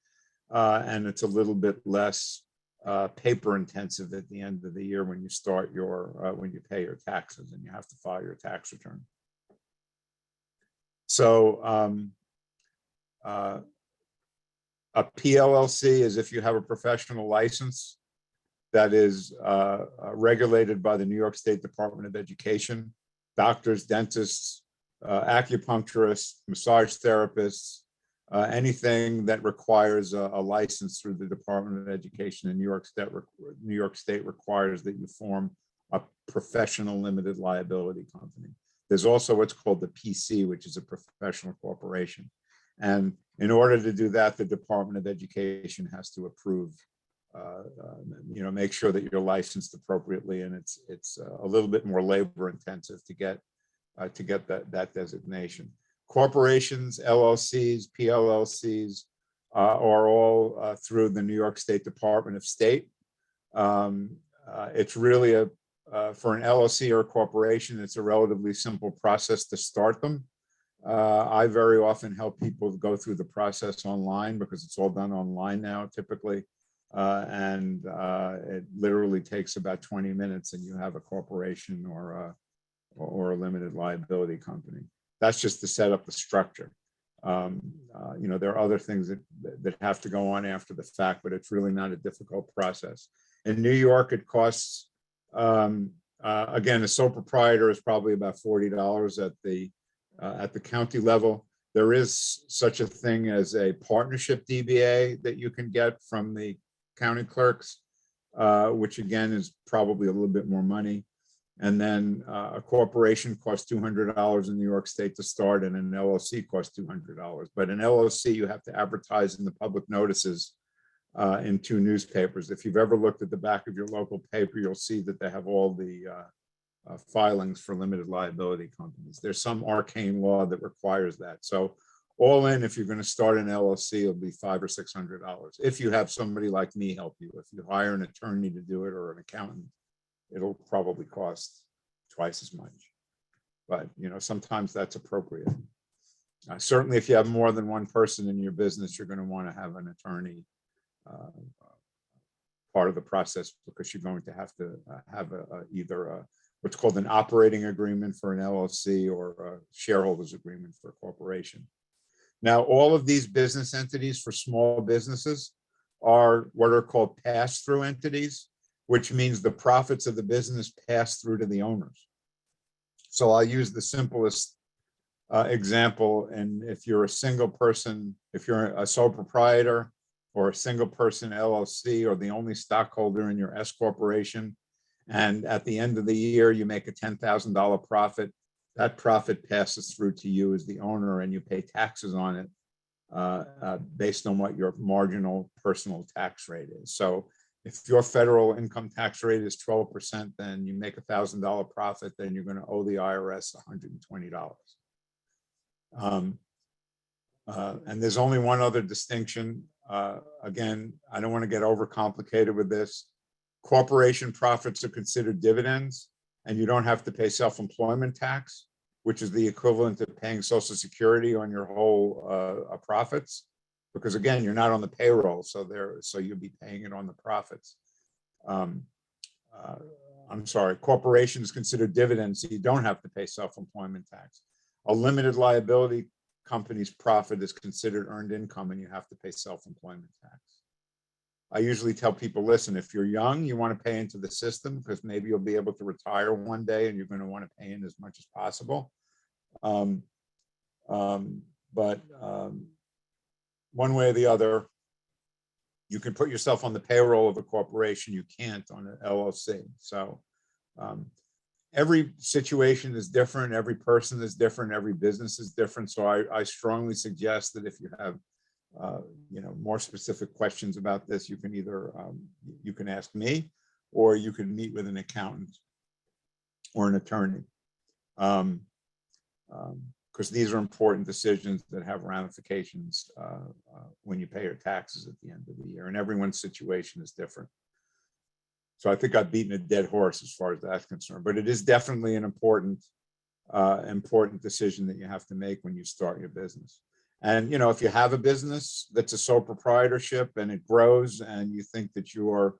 And it's a little bit less paper intensive at the end of the year when you start when you pay your taxes and you have to file your tax return. So a PLLC is if you have a professional license that is regulated by the New York State Department of Education. Doctors, dentists, acupuncturists, massage therapists, anything that requires a license through the Department of Education in New York State requires that you form a professional limited liability company. There's also what's called the PC, which is a professional corporation. And in order to do that, the Department of Education has to approve, make sure that you're licensed appropriately, and it's a little bit more labor intensive to get that designation. Corporations, LLCs, PLLCs are all through the New York State Department of State. It's really for an LLC or a corporation, it's a relatively simple process to start them. I very often help people go through the process online because it's all done online now, typically. And it literally takes about 20 minutes and you have a corporation or a limited liability company. That's just to set up the structure. There are other things that have to go on after the fact, but it's really not a difficult process. In New York, it costs, again, a sole proprietor is probably about $40 at the county level. There is such a thing as a partnership DBA that you can get from the county clerks, which again is probably a little bit more money. And then a corporation costs $200 in New York State to start, and an LLC costs $200. But an LLC, you have to advertise in the public notices in 2 newspapers. If you've ever looked at the back of your local paper, you'll see that they have all the filings for limited liability companies. There's some arcane law that requires that. So all in, if you're going to start an LLC, it'll be $500 or $600. If you have somebody like me help you, if you hire an attorney to do it or an accountant, it'll probably cost twice as much. But sometimes that's appropriate. Certainly, if you have more than one person in your business, you're going to want to have an attorney part of the process, because you're going to have either what's called an operating agreement for an LLC or a shareholders agreement for a corporation. Now, all of these business entities for small businesses are what are called pass-through entities, which means the profits of the business pass through to the owners. So I'll use the simplest example. And if you're a single person, if you're a sole proprietor or a single person LLC, or the only stockholder in your S corporation, and at the end of the year, you make a $10,000 profit, that profit passes through to you as the owner, and you pay taxes on it based on what your marginal personal tax rate is. So if your federal income tax rate is 12%, then you make a $1,000 profit, then you're going to owe the IRS $120. And there's only one other distinction. Again, I don't want to get overcomplicated with this. Corporation profits are considered dividends, and you don't have to pay self-employment tax, which is the equivalent of paying Social Security on your whole profits, because again, you're not on the payroll, so you'll be paying it on the profits. I'm sorry, corporation is considered dividends, so you don't have to pay self-employment tax. A limited liability company's profit is considered earned income, and you have to pay self-employment tax. I usually tell people, listen, if you're young, you want to pay into the system, because maybe you'll be able to retire one day and you're going to want to pay in as much as possible. But one way or the other, you can put yourself on the payroll of a corporation. You can't on an LLC. So every situation is different. Every person is different. Every business is different. So I strongly suggest that if you have more specific questions about this, you can either you can ask me, or you can meet with an accountant or an attorney, because these are important decisions that have ramifications when you pay your taxes at the end of the year, and everyone's situation is different. So I think I've beaten a dead horse as far as that's concerned, but it is definitely an important decision that you have to make when you start your business. And if you have a business that's a sole proprietorship and it grows, and you think that you're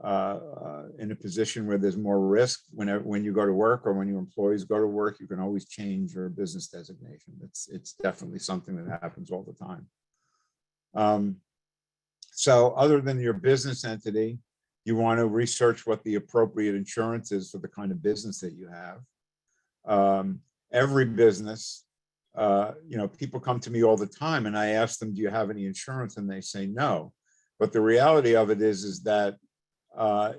in a position where there's more risk when you go to work, or when your employees go to work, you can always change your business designation. It's definitely something that happens all the time. So other than your business entity, you want to research what the appropriate insurance is for the kind of business that you have. Every business, people come to me all the time, and I ask them, do you have any insurance? And they say no. But the reality of it is that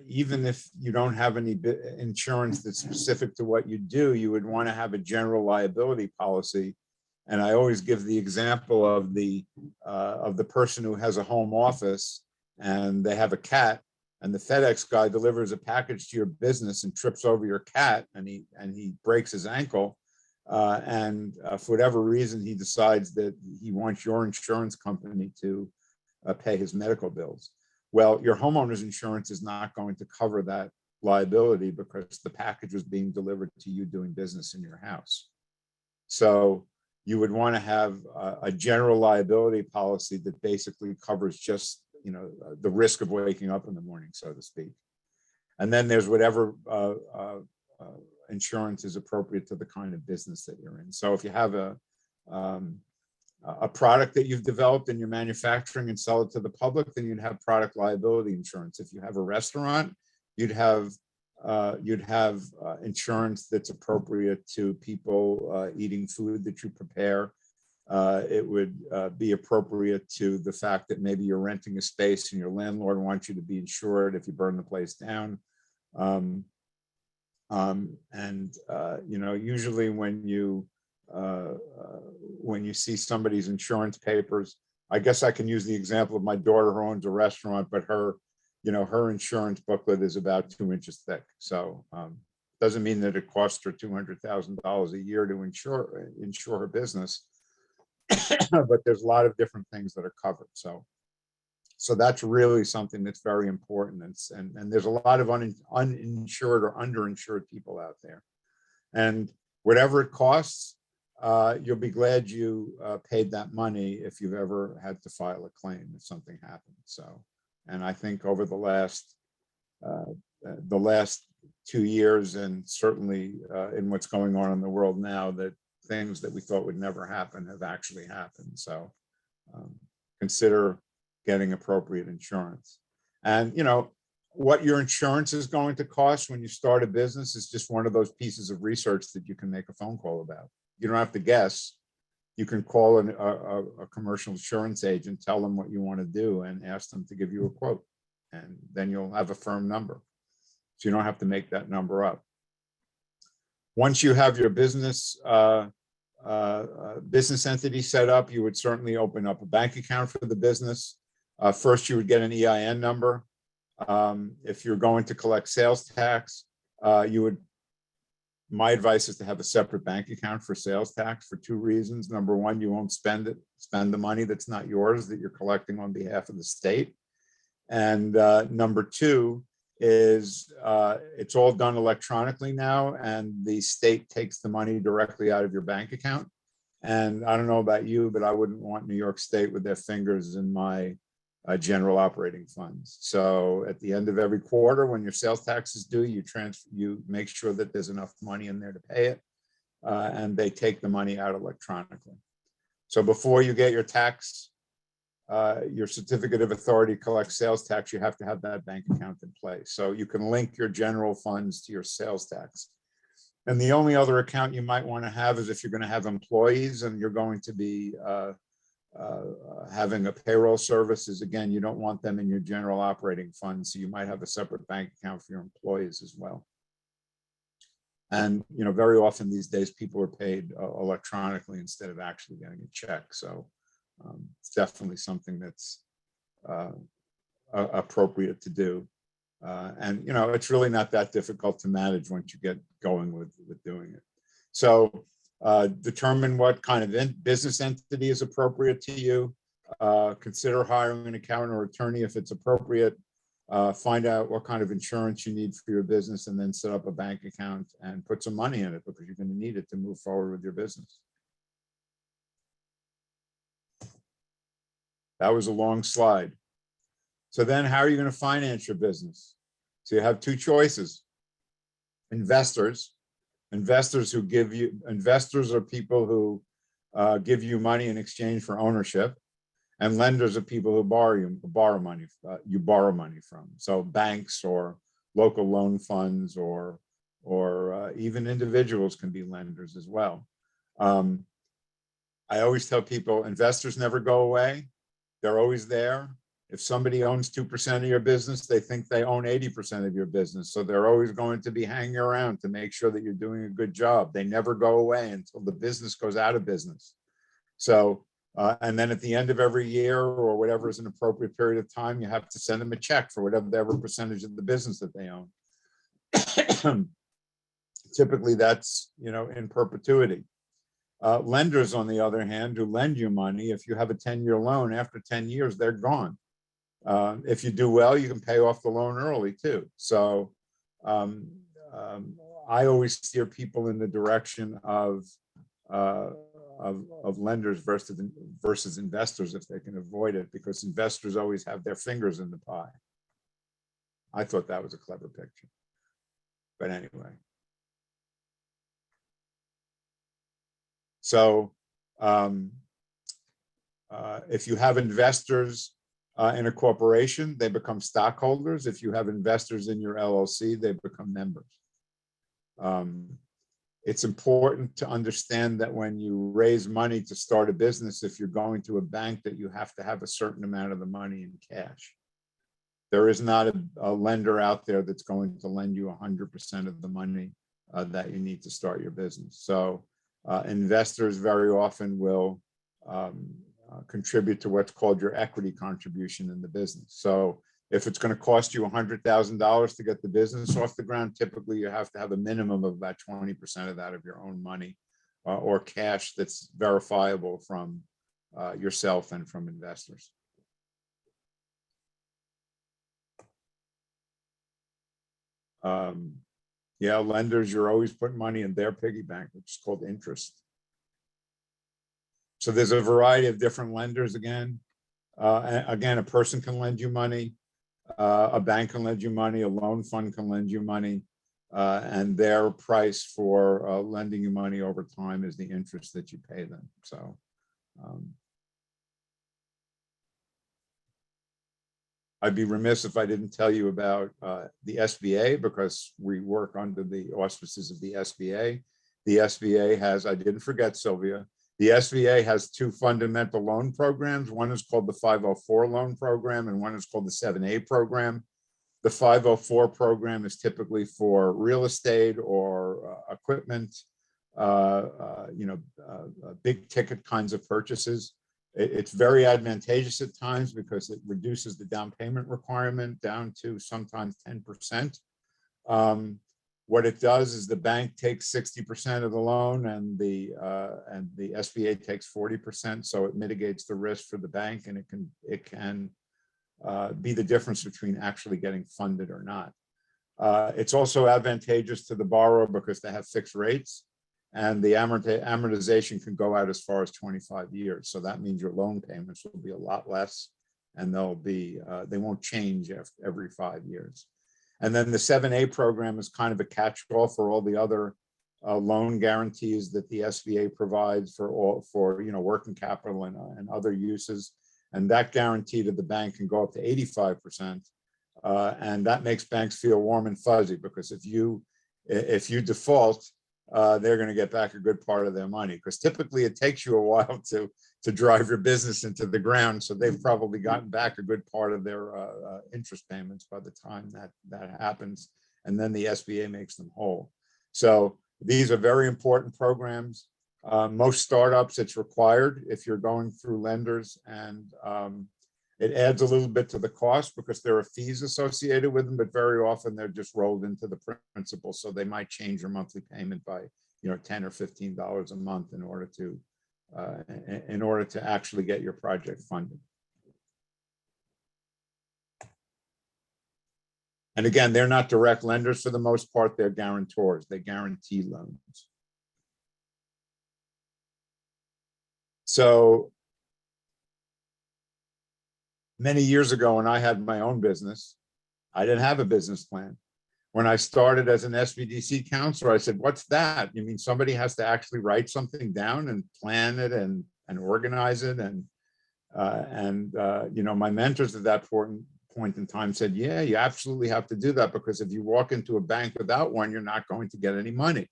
even if you don't have any insurance that's specific to what you do, you would want to have a general liability policy. And I always give the example of the person who has a home office, and they have a cat, and the FedEx guy delivers a package to your business and trips over your cat, and he breaks his ankle. And for whatever reason, he decides that he wants your insurance company to pay his medical bills. Well, your homeowner's insurance is not going to cover that liability, because the package was being delivered to you doing business in your house. So you would want to have a general liability policy that basically covers just the risk of waking up in the morning, so to speak. And then there's whatever insurance is appropriate to the kind of business that you're in. So if you have a product that you've developed and you're manufacturing and sell it to the public, then you'd have product liability insurance. If you have a restaurant, you'd have insurance that's appropriate to people eating food that you prepare. It would be appropriate to the fact that maybe you're renting a space and your landlord wants you to be insured if you burn the place down. Usually when you see somebody's insurance papers, I guess I can use the example of my daughter who owns a restaurant, but her insurance booklet is about 2 inches thick. So Doesn't mean that it costs her $200,000 a year to insure her business, but there's a lot of different things that are covered. So that's really something that's very important. And there's a lot of uninsured or underinsured people out there. And whatever it costs, you'll be glad you paid that money if you've ever had to file a claim if something happened. So, and I think over the last 2 years, and certainly in what's going on in the world now, that things that we thought would never happen have actually happened. So consider getting appropriate insurance. And what your insurance is going to cost when you start a business is just one of those pieces of research that you can make a phone call about. You don't have to guess. You can call a commercial insurance agent, tell them what you want to do, and ask them to give you a quote. And then you'll have a firm number. So you don't have to make that number up. Once you have your business entity set up, you would certainly open up a bank account for the business. First, you would get an EIN number. If you're going to collect sales tax, my advice is to have a separate bank account for sales tax for 2 reasons. Number one, you won't spend the money that's not yours, that you're collecting on behalf of the state. And number two is it's all done electronically now, and the state takes the money directly out of your bank account. And I don't know about you, but I wouldn't want New York State with their fingers in my general operating funds. So at the end of every quarter, when your sales tax is due, you make sure that there's enough money in there to pay it, and they take the money out electronically. So before you get your certificate of authority to collect sales tax, you have to have that bank account in place. So you can link your general funds to your sales tax. And the only other account you might want to have is if you're going to have employees and you're going to be having a payroll services. Again, you don't want them in your general operating fund, so you might have a separate bank account for your employees as well. And very often these days people are paid electronically instead of actually getting a check. So it's definitely something that's appropriate to do. And it's really not that difficult to manage once you get going with doing it. So determine what kind of business entity is appropriate to you. Consider hiring an accountant or attorney if it's appropriate. Find out what kind of insurance you need for your business, and then set up a bank account and put some money in it, because you're going to need it to move forward with your business. That was a long slide. So then how are you going to finance your business? So you have 2 choices. Investors are people who give you money in exchange for ownership, and lenders are people who borrow money from. So banks or local loan funds or even individuals can be lenders as well. I always tell people investors never go away. They're always there. If somebody owns 2% of your business, they think they own 80% of your business. So they're always going to be hanging around to make sure that you're doing a good job. They never go away until the business goes out of business. So, and then at the end of every year or whatever is an appropriate period of time, you have to send them a check for whatever percentage of the business that they own. Typically that's, in perpetuity. Lenders, on the other hand, who lend you money, if you have a 10-year loan, after 10 years, they're gone. If you do well, you can pay off the loan early too. So I always steer people in the direction of lenders versus investors if they can avoid it, because investors always have their fingers in the pie. I thought that was a clever picture, but anyway. So if you have investors in a corporation, they become stockholders. If you have investors in your LLC, they become members. It's important to understand that when you raise money to start a business, if you're going to a bank, that you have to have a certain amount of the money in cash. There is not a lender out there that's going to lend you 100% of the money that you need to start your business. So investors very often will contribute to what's called your equity contribution in the business. So If it's going to cost you $100,000 to get the business off the ground, typically you have to have a minimum of about 20% of that of your own money or cash that's verifiable from yourself and from investors. Yeah, lenders, you're always putting money in their piggy bank, which is called interest. So there's a variety of different lenders again. Again, a person can lend you money, a bank can lend you money, a loan fund can lend you money, and their price for lending you money over time is the interest that you pay them. So I'd be remiss if I didn't tell you about the SBA, because we work under the auspices of the SBA. The SBA has, I didn't forget, Sylvia, the SBA has two fundamental loan programs. One is called the 504 loan program and one is called the 7A program. The 504 program is typically for real estate or equipment, big ticket kinds of purchases. It's very advantageous at times because it reduces the down payment requirement down to sometimes 10%. What it does is the bank takes 60% of the loan and the SBA takes 40%. So it mitigates the risk for the bank, and it can be the difference between actually getting funded or not. It's also advantageous to the borrower because they have fixed rates, and the amortization can go out as far as 25 years. So that means your loan payments will be a lot less, and they won't change every 5 years. And then the 7A program is kind of a catch-all for all the other loan guarantees that the SBA provides for working capital and other uses. And that guarantee to the bank can go up to 85%. And that makes banks feel warm and fuzzy, because if you default, they're going to get back a good part of their money, because typically it takes you a while to drive your business into the ground. So they've probably gotten back a good part of their interest payments by the time that happens. And then the SBA makes them whole. So these are very important programs. Most startups, it's required if you're going through lenders, and it adds a little bit to the cost because there are fees associated with them, but very often they're just rolled into the principal. So they might change your monthly payment by $10 or $15 a month in order to actually get your project funded. And again, they're not direct lenders for the most part, they're guarantors. They guarantee loans. So many years ago, when I had my own business, I didn't have a business plan. When I started as an SBDC counselor, I said, "What's that? You mean somebody has to actually write something down and plan it and organize it?" And my mentors at that point in time said, "Yeah, you absolutely have to do that, because if you walk into a bank without one, you're not going to get any money."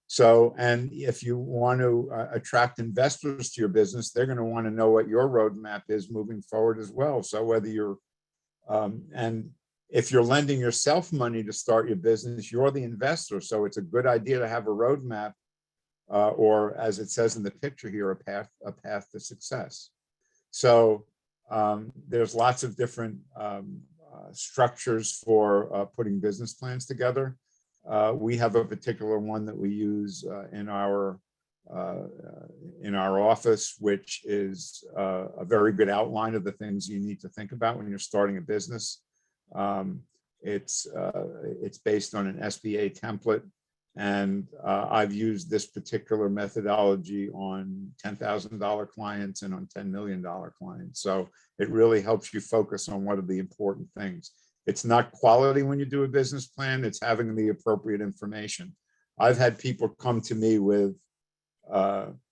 So, and if you want to attract investors to your business, they're going to want to know what your roadmap is moving forward as well. So whether you're, and if you're lending yourself money to start your business, you're the investor. So it's a good idea to have a roadmap, or as it says in the picture here, a path to success. So there's lots of different structures for putting business plans together. We have a particular one that we use in our office, which is a very good outline of the things you need to think about when you're starting a business. It's based on an SBA template, and I've used this particular methodology on $10,000 clients and on $10 million clients. So it really helps you focus on what are the important things. It's not quality when you do a business plan, it's having the appropriate information. I've had people come to me with,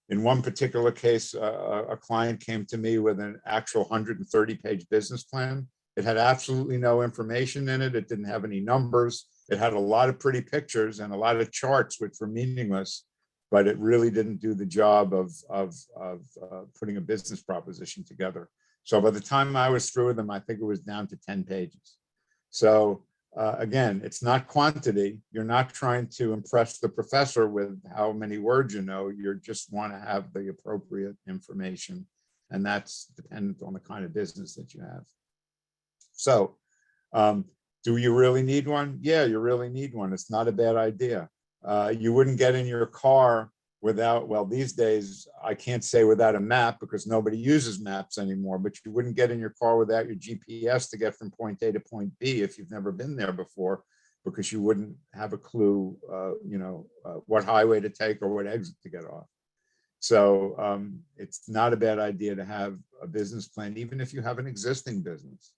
in one particular case, a client came to me with an actual 130-page business plan. It had absolutely no information in it. It didn't have any numbers. It had a lot of pretty pictures and a lot of charts, which were meaningless, but it really didn't do the job of putting a business proposition together. So by the time I was through with them, I think it was down to 10 pages. So again, it's not quantity. You're not trying to impress the professor with how many words you know. You just want to have the appropriate information, and that's dependent on the kind of business that you have. So Do you really need one? Yeah, you really need one. It's not a bad idea. You wouldn't get in your car without, well, these days, I can't say without a map because nobody uses maps anymore, but you wouldn't get in your car without your GPS to get from point A to point B if you've never been there before, because you wouldn't have a clue, what highway to take or what exit to get off. So it's not a bad idea to have a business plan, even if you have an existing business,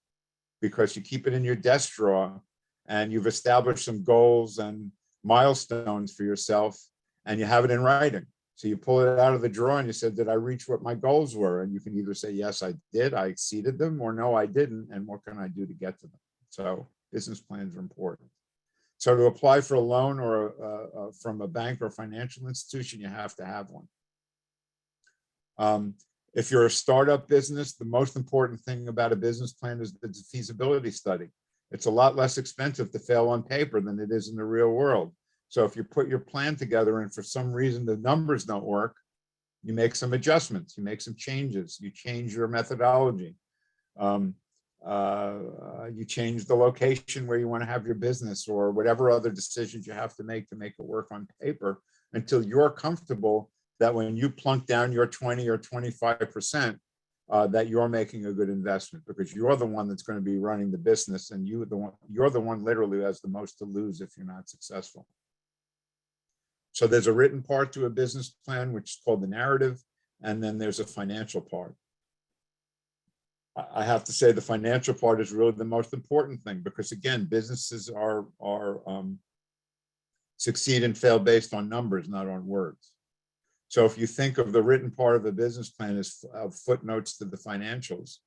because you keep it in your desk drawer and you've established some goals and milestones for yourself and you have it in writing. So you pull it out of the drawer and you said, did I reach what my goals were? And you can either say, yes, I did, I exceeded them, or no, I didn't. And what can I do to get to them? So business plans are important. So to apply for a loan or from a bank or financial institution, you have to have one. If you're a startup business, the most important thing about a business plan is the feasibility study. It's a lot less expensive to fail on paper than it is in the real world. So if you put your plan together and for some reason the numbers don't work, you make some adjustments, you make some changes, you change your methodology. You change the location where you want to have your business or whatever other decisions you have to make it work on paper until you're comfortable that when you plunk down your 20 or 25%, that you're making a good investment, because you're the one that's going to be running the business and you're the one literally who has the most to lose if you're not successful. So there's a written part to a business plan, which is called the narrative, and then there's a financial part. I have to say the financial part is really the most important thing, because again, businesses are succeed and fail based on numbers, not on words. So if you think of the written part of a business plan as footnotes to the financials,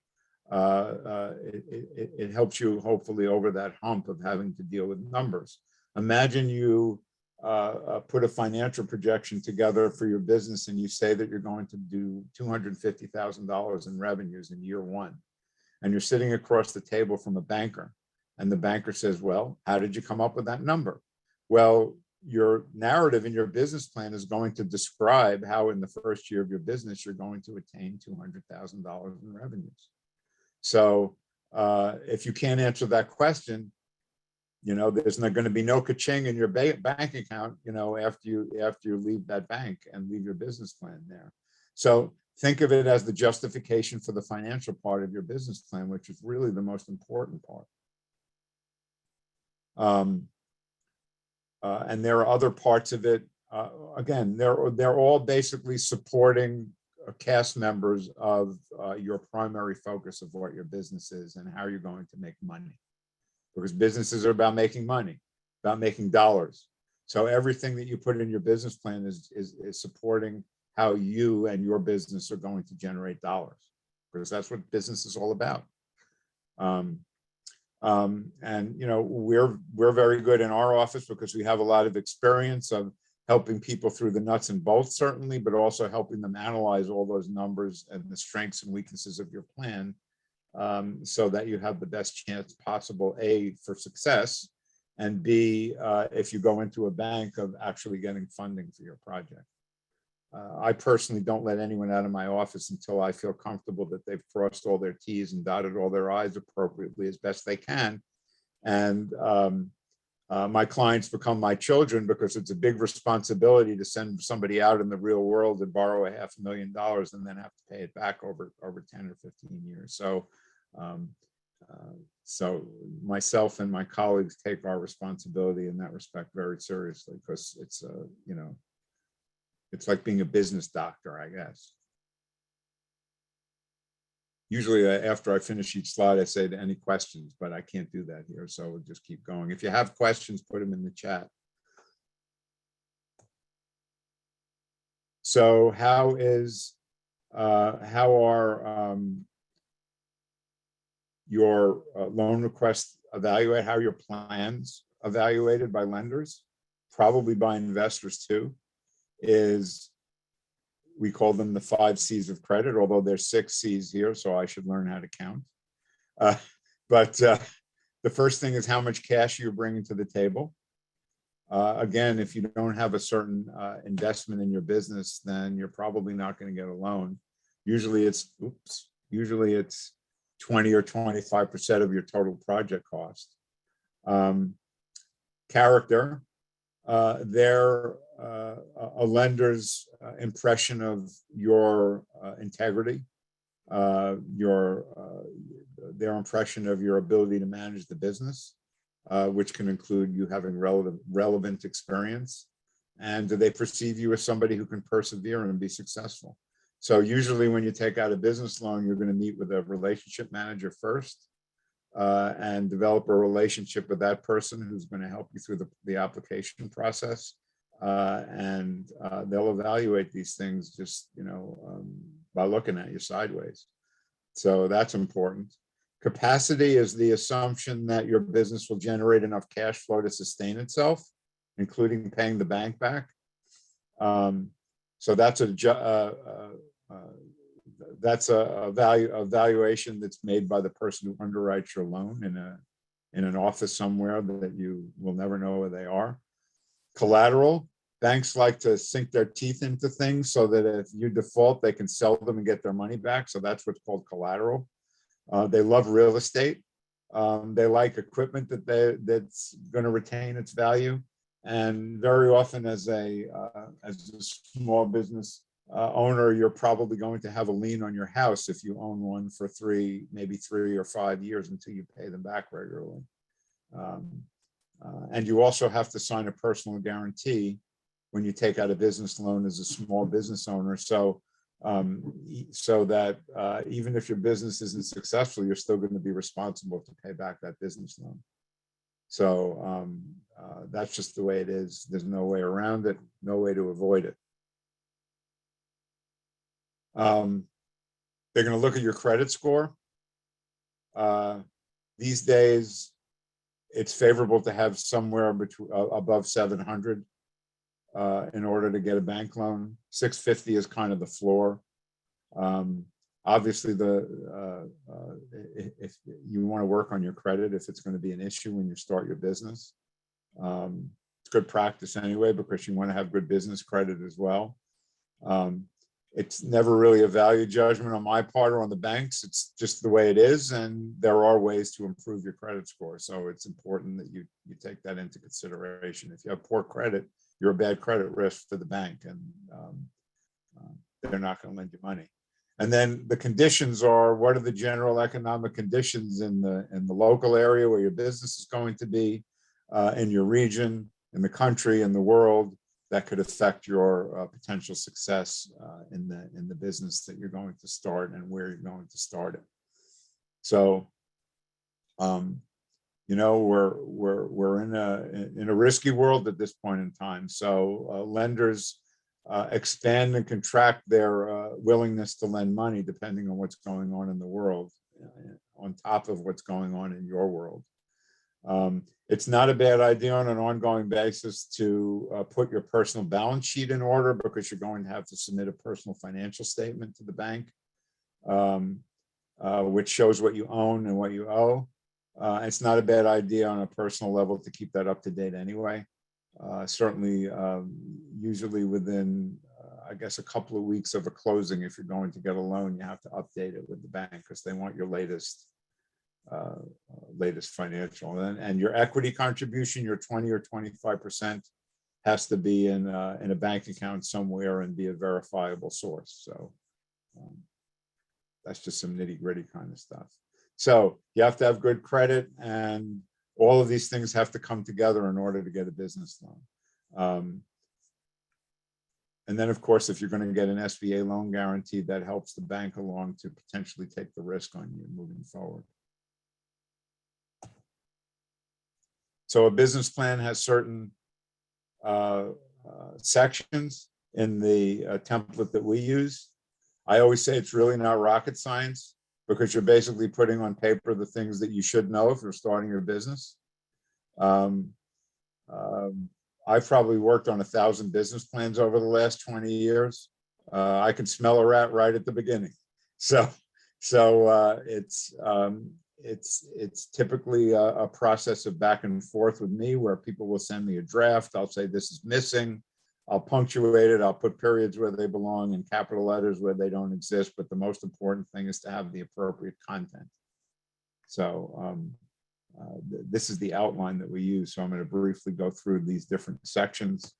it helps you hopefully over that hump of having to deal with numbers. Imagine you put a financial projection together for your business and you say that you're going to do $250,000 in revenues in year one. And you're sitting across the table from a banker, and the banker says, well, how did you come up with that number? Well, your narrative in your business plan is going to describe how in the first year of your business, you're going to attain $200,000 in revenues. So if you can't answer that question, there's not going to be no ka-ching in your bank account, after you leave that bank and leave your business plan there. So think of it as the justification for the financial part of your business plan, which is really the most important part. And there are other parts of it. Again, they're all basically supporting cast members of your primary focus of what your business is and how you're going to make money. Because businesses are about making money, about making dollars. So everything that you put in your business plan is supporting how you and your business are going to generate dollars, because that's what business is all about. And we're very good in our office because we have a lot of experience of helping people through the nuts and bolts, certainly, but also helping them analyze all those numbers and the strengths and weaknesses of your plan, so that you have the best chance possible, A, for success, and B, if you go into a bank, of actually getting funding for your project. I personally don't let anyone out of my office until I feel comfortable that they've crossed all their T's and dotted all their I's appropriately as best they can. And my clients become my children, because it's a big responsibility to send somebody out in the real world and borrow $500,000 and then have to pay it back over 10 or 15 years. So myself and my colleagues take our responsibility in that respect very seriously, because it's it's like being a business doctor, I guess. Usually after I finish each slide, I say to any questions, but I can't do that here. So we'll just keep going. If you have questions, put them in the chat. So how are your loan requests evaluated? How are your plans evaluated by lenders? Probably by investors too. We call them the 5 C's of credit, although there's 6 C's here, so I should learn how to count. But the first thing is how much cash you're bringing to the table. Again, if you don't have a certain investment in your business, then you're probably not going to get a loan. Usually it's 20 or 25% of your total project cost. Character, they're a lender's impression of your integrity, their impression of your ability to manage the business, which can include you having relevant experience, and do they perceive you as somebody who can persevere and be successful. So usually when you take out a business loan, you're going to meet with a relationship manager first, and develop a relationship with that person who's going to help you through the application process. And they'll evaluate these things just, by looking at you sideways. So that's important. Capacity is the assumption that your business will generate enough cash flow to sustain itself, including paying the bank back. So that's a valuation that's made by the person who underwrites your loan in an office somewhere that you will never know where they are. Collateral, banks like to sink their teeth into things so that if you default, they can sell them and get their money back. So that's what's called collateral. They love real estate. They like equipment that's going to retain its value. And very often as a small business owner, you're probably going to have a lien on your house if you own one for maybe 3 or 5 years until you pay them back regularly. And you also have to sign a personal guarantee when you take out a business loan as a small business owner. So that even if your business isn't successful, you're still going to be responsible to pay back that business loan. So that's just the way it is. There's no way around it, no way to avoid it. They're going to look at your credit score. These days, it's favorable to have somewhere between above 700 in order to get a bank loan. 650 is kind of the floor. Obviously, if you want to work on your credit, if it's going to be an issue when you start your business, it's good practice anyway, because you want to have good business credit as well. It's never really a value judgment on my part or on the banks. It's just the way it is, and there are ways to improve your credit score. So it's important that you take that into consideration. If you have poor credit, you're a bad credit risk for the bank, and they're not going to lend you money. And then the conditions are, what are the general economic conditions in the local area where your business is going to be, in your region, in the country, in the world, that could affect your potential success in the business that you're going to start and where you're going to start it. So, we're in a risky world at this point in time. So lenders expand and contract their willingness to lend money depending on what's going on in the world, on top of what's going on in your world. It's not a bad idea on an ongoing basis to put your personal balance sheet in order, because you're going to have to submit a personal financial statement to the bank, which shows what you own and what you owe. It's not a bad idea on a personal level to keep that up to date anyway. Certainly, usually within, I guess, a couple of weeks of a closing, if you're going to get a loan, you have to update it with the bank because they want your latest financial. And your equity contribution, your 20 or 25%, has to be in a bank account somewhere and be a verifiable source. So that's just some nitty-gritty kind of stuff. So you have to have good credit, and all of these things have to come together in order to get a business loan. And then, of course, if you're going to get an SBA loan guarantee, that helps the bank along to potentially take the risk on you moving forward. So a business plan has certain sections in the template that we use. I always say it's really not rocket science, because you're basically putting on paper the things that you should know if you're starting your business. I've probably worked on 1,000 business plans over the last 20 years. I can smell a rat right at the beginning. So it's typically a process of back and forth with me, where people will send me a draft. I'll say, this is missing. I'll punctuate it. I'll put periods where they belong and capital letters where they don't exist. But the most important thing is to have the appropriate content. So this is the outline that we use. So I'm going to briefly go through these different sections.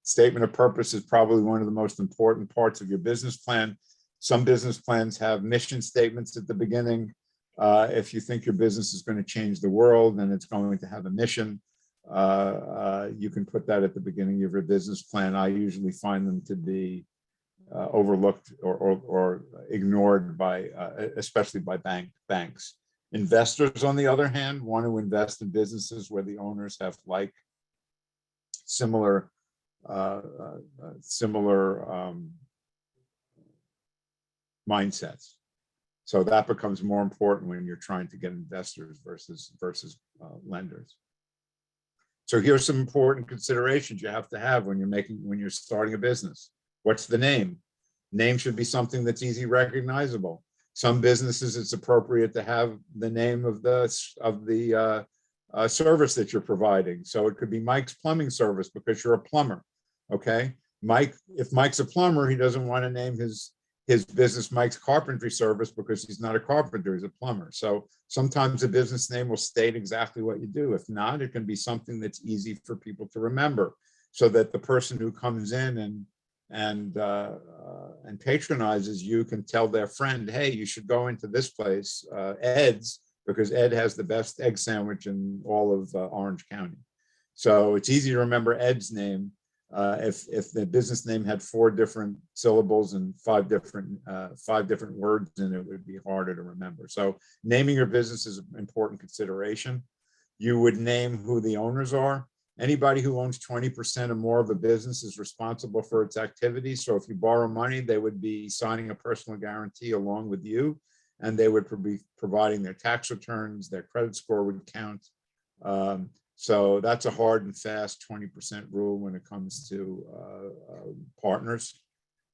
Statement of purpose is probably one of the most important parts of your business plan. Some business plans have mission statements at the beginning. If you think your business is going to change the world and it's going to have a mission, you can put that at the beginning of your business plan. I usually find them to be overlooked or ignored by, especially by banks. Investors, on the other hand, want to invest in businesses where the owners have like similar mindsets. So that becomes more important when you're trying to get investors versus lenders. So here's some important considerations you have to have when you're starting a business. What's the name? Name should be something that's easy recognizable. Some businesses, it's appropriate to have the name of the service that you're providing. So it could be Mike's Plumbing Service because you're a plumber. Okay, if Mike's a plumber, he doesn't want to name his business Mike's Carpentry Service because he's not a carpenter, he's a plumber. So sometimes a business name will state exactly what you do. If not, it can be something that's easy for people to remember, so that the person who comes in and patronizes you can tell their friend, hey, you should go into this place, Ed's, because Ed has the best egg sandwich in all of Orange County. So it's easy to remember Ed's name. If the business name had 4 different syllables and 5 different words in it, would be harder to remember. So naming your business is an important consideration. You would name who the owners are. Anybody who owns 20% or more of a business is responsible for its activities. So if you borrow money, they would be signing a personal guarantee along with you, and they would be providing their tax returns, their credit score would count. So that's a hard and fast 20% rule when it comes to partners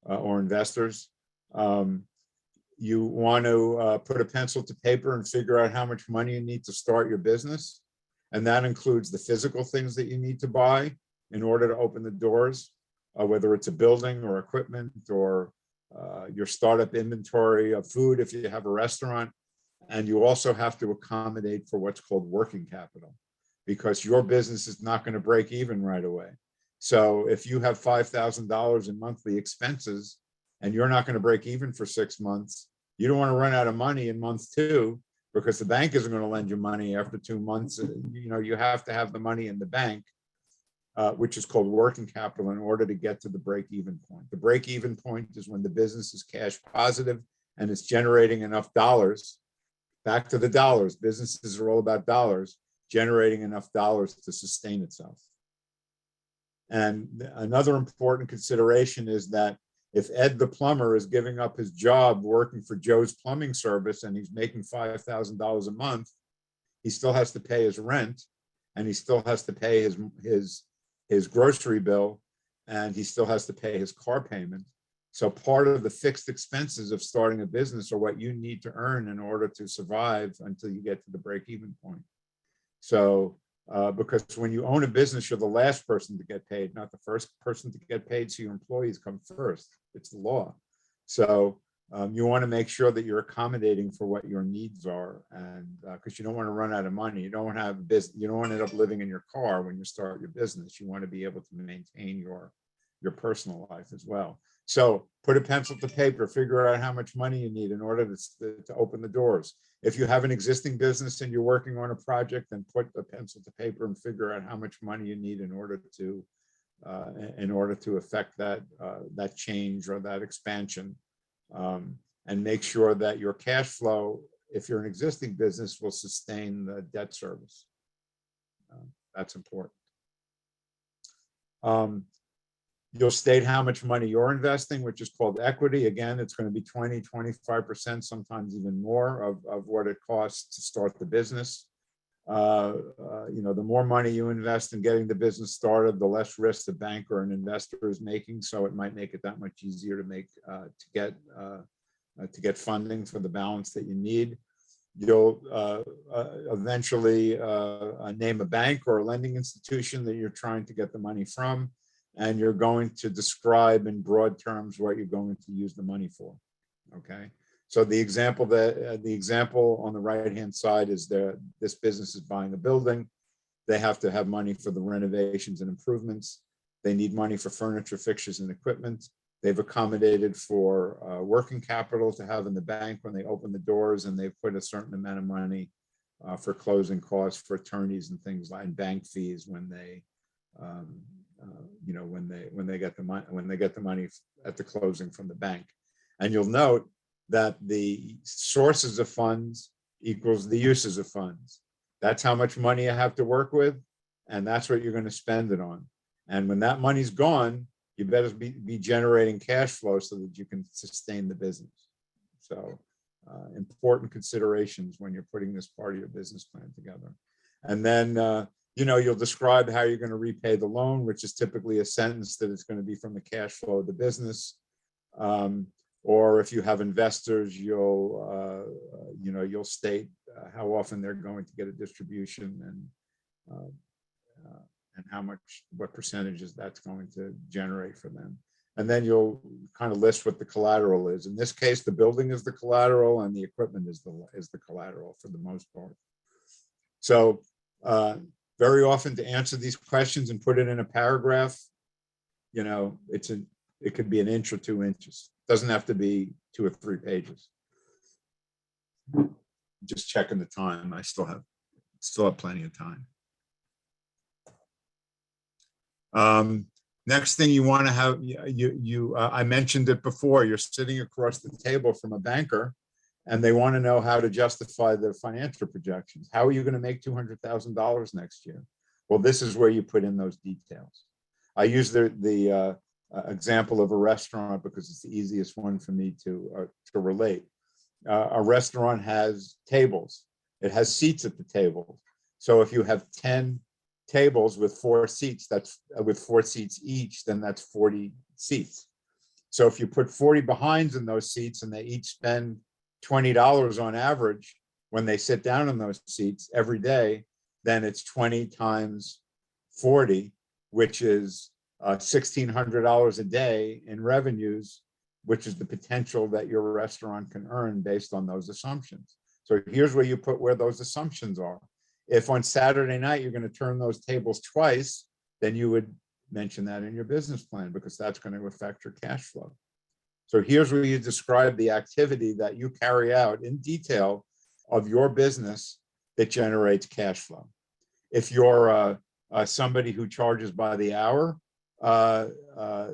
or investors. You want to put a pencil to paper and figure out how much money you need to start your business. And that includes the physical things that you need to buy in order to open the doors, whether it's a building or equipment or your startup inventory of food if you have a restaurant. And you also have to accommodate for what's called working capital, because your business is not going to break even right away. So if you have $5,000 in monthly expenses and you're not going to break even for 6 months, you don't want to run out of money in month 2, because the bank isn't going to lend you money after 2 months. You have to have the money in the bank, which is called working capital, in order to get to the break-even point. The break-even point is when the business is cash positive and it's generating enough dollars. Back to the dollars. Businesses are all about dollars, generating enough dollars to sustain itself. And another important consideration is that if Ed the plumber is giving up his job working for Joe's Plumbing Service and he's making $5,000 a month, he still has to pay his rent, and he still has to pay his grocery bill, and he still has to pay his car payment. So part of the fixed expenses of starting a business are what you need to earn in order to survive until you get to the break-even point. So because when you own a business, you're the last person to get paid, not the first person to get paid. So your employees come first. It's the law. So you want to make sure that you're accommodating for what your needs are, and because you don't want to run out of money. You don't want to have a business. You don't want to end up living in your car when you start your business. You want to be able to maintain your personal life as well. So put a pencil to paper, figure out how much money you need in order to open the doors. If you have an existing business and you're working on a project, then put a pencil to paper and figure out how much money you need in order to affect that change or that expansion, and make sure that your cash flow, if you're an existing business, will sustain the debt service. That's important. You'll state how much money you're investing, which is called equity. Again, it's going to be 20, 25%, sometimes even more of what it costs to start the business. The more money you invest in getting the business started, the less risk the bank or an investor is making. So it might make it that much easier to get funding for the balance that you need. You'll eventually name a bank or a lending institution that you're trying to get the money from, and you're going to describe in broad terms what you're going to use the money for. Okay, So the example on the right-hand side is this business is buying a building. They have to have money for the renovations and improvements. They need money for furniture, fixtures, and equipment. They've accommodated for working capital to have in the bank when they open the doors, and they've put a certain amount of money for closing costs for attorneys and things like bank fees when they, when they get the money at the closing from the bank. And you'll note that the sources of funds equals the uses of funds. That's how much money you have to work with, and that's what you're going to spend it on. And when that money's gone, you better be generating cash flow so that you can sustain the business. So important considerations when you're putting this part of your business plan together. And then, you'll describe how you're going to repay the loan, which is typically a sentence that it's going to be from the cash flow of the business. Or if you have investors, you'll state how often they're going to get a distribution and how much, what percentages that's going to generate for them. And then you'll kind of list what the collateral is. In this case, the building is the collateral and the equipment is the collateral for the most part. So very often to answer these questions and put it in a paragraph, it could be an inch or 2 inches. It doesn't have to be 2 or 3 pages. Just checking the time. I still have plenty of time. Next thing you want to have, I mentioned it before, you're sitting across the table from a banker and they want to know how to justify their financial projections. How are you going to make $200,000 next year? Well, this is where you put in those details. I use the example of a restaurant because it's the easiest one for me to relate. A restaurant has tables. It has seats at the table. So if you have 10 tables with 4 seats, that's with 4 seats each, then that's 40 seats. So if you put 40 behinds in those seats and they each spend $20 on average when they sit down in those seats every day, then it's 20 times 40, which is $1,600 a day in revenues, which is the potential that your restaurant can earn based on those assumptions. So here's where you put where those assumptions are. If on Saturday night you're going to turn those tables twice, then you would mention that in your business plan because that's going to affect your cash flow. So here's where you describe the activity that you carry out in detail of your business that generates cash flow. If you're somebody who charges by the hour,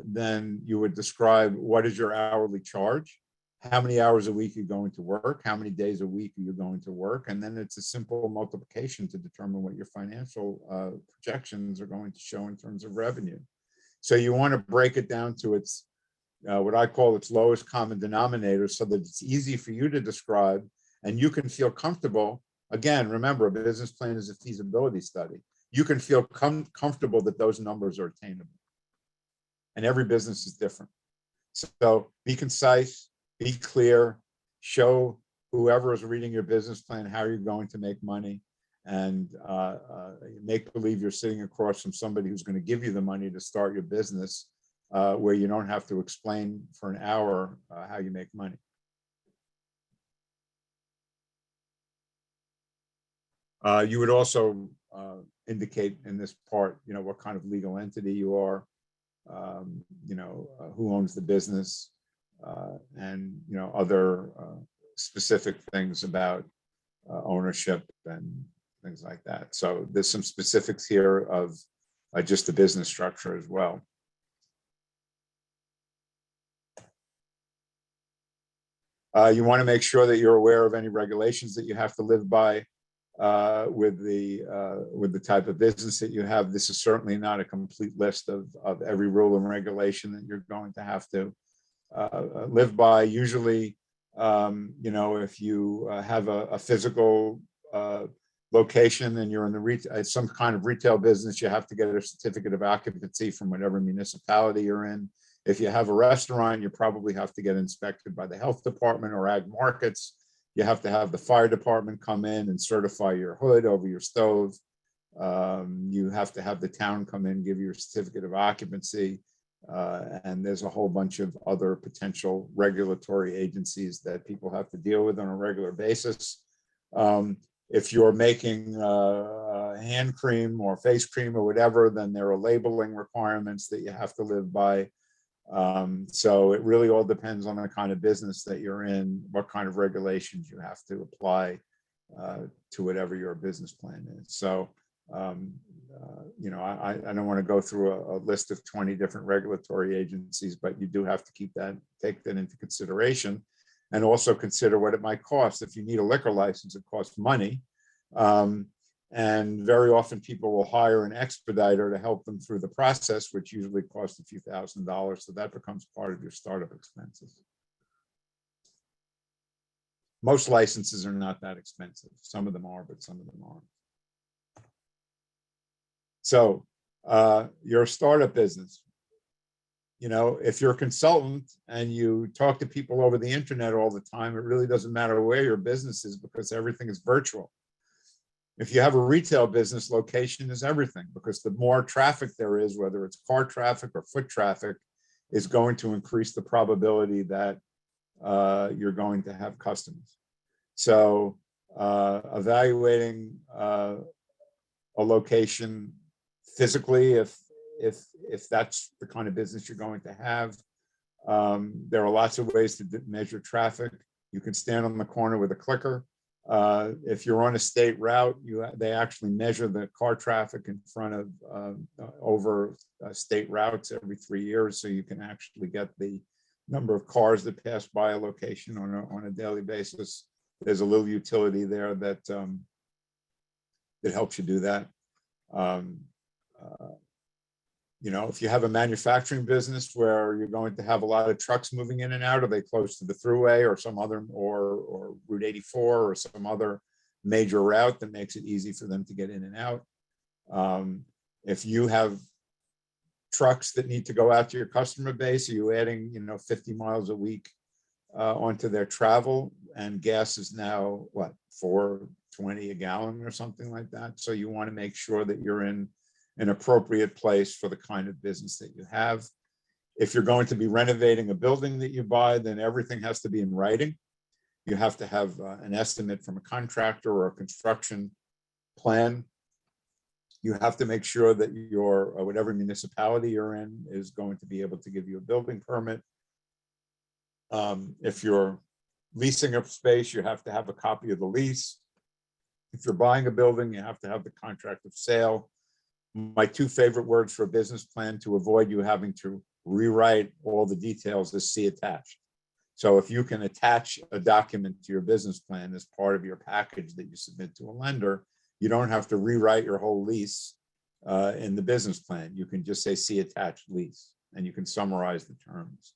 then you would describe what is your hourly charge, how many hours a week you're going to work, how many days a week are you going to work, and then it's a simple multiplication to determine what your financial projections are going to show in terms of revenue. So you want to break it down to its what I call its lowest common denominator so that it's easy for you to describe and you can feel comfortable. Again, remember, a business plan is a feasibility study. You can feel comfortable that those numbers are attainable. And every business is different. So be concise, be clear, show whoever is reading your business plan how you're going to make money, and make believe you're sitting across from somebody who's going to give you the money to start your business, where you don't have to explain for an hour how you make money. You would also indicate in this part, what kind of legal entity you are, who owns the business, and other specific things about ownership and things like that. So there's some specifics here of just the business structure as well. You want to make sure that you're aware of any regulations that you have to live by with the type of business that you have. This is certainly not a complete list of every rule and regulation that you're going to have to live by. Usually, if you have a physical location and you're in some kind of retail business, you have to get a certificate of occupancy from whatever municipality you're in. If you have a restaurant, you probably have to get inspected by the health department or ag markets. You have to have the fire department come in and certify your hood over your stove. You have to have the town come in, give you a certificate of occupancy. And there's a whole bunch of other potential regulatory agencies that people have to deal with on a regular basis. If you're making hand cream or face cream or whatever, then there are labeling requirements that you have to live by. So it really all depends on the kind of business that you're in, what kind of regulations you have to apply to whatever your business plan is. So, I don't want to go through a list of 20 different regulatory agencies, but you do have to take that into consideration, and also consider what it might cost. If you need a liquor license, it costs money. And very often people will hire an expediter to help them through the process, which usually costs a few $1,000s. So that becomes part of your startup expenses. Most licenses are not that expensive. Some of them are, but some of them aren't. So your startup business, if you're a consultant and you talk to people over the internet all the time, it really doesn't matter where your business is because everything is virtual. If you have a retail business, location is everything, because the more traffic there is, whether it's car traffic or foot traffic, is going to increase the probability that you're going to have customers. So evaluating a location physically, if that's the kind of business you're going to have, there are lots of ways to measure traffic. You can stand on the corner with a clicker. If you're on a state route, they actually measure the car traffic in front of over state routes every 3 years, so you can actually get the number of cars that pass by a location on a daily basis. There's a little utility there that helps you do that. If you have a manufacturing business where you're going to have a lot of trucks moving in and out, are they close to the thruway or some other, or Route 84 or some other major route that makes it easy for them to get in and out? If you have trucks that need to go out to your customer base, are you adding 50 miles a week onto their travel? And gas is now what, $4.20 a gallon or something like that. So you want to make sure that you're in an appropriate place for the kind of business that you have. If you're going to be renovating a building that you buy, then everything has to be in writing. You have to have an estimate from a contractor or a construction plan. You have to make sure that your whatever municipality you're in is going to be able to give you a building permit. If you're leasing a space, you have to have a copy of the lease. If you're buying a building, you have to have the contract of sale. My two favorite words for a business plan to avoid you having to rewrite all the details is see attached. So if you can attach a document to your business plan as part of your package that you submit to a lender, you don't have to rewrite your whole lease in the business plan. You can just say see attached lease, and you can summarize the terms.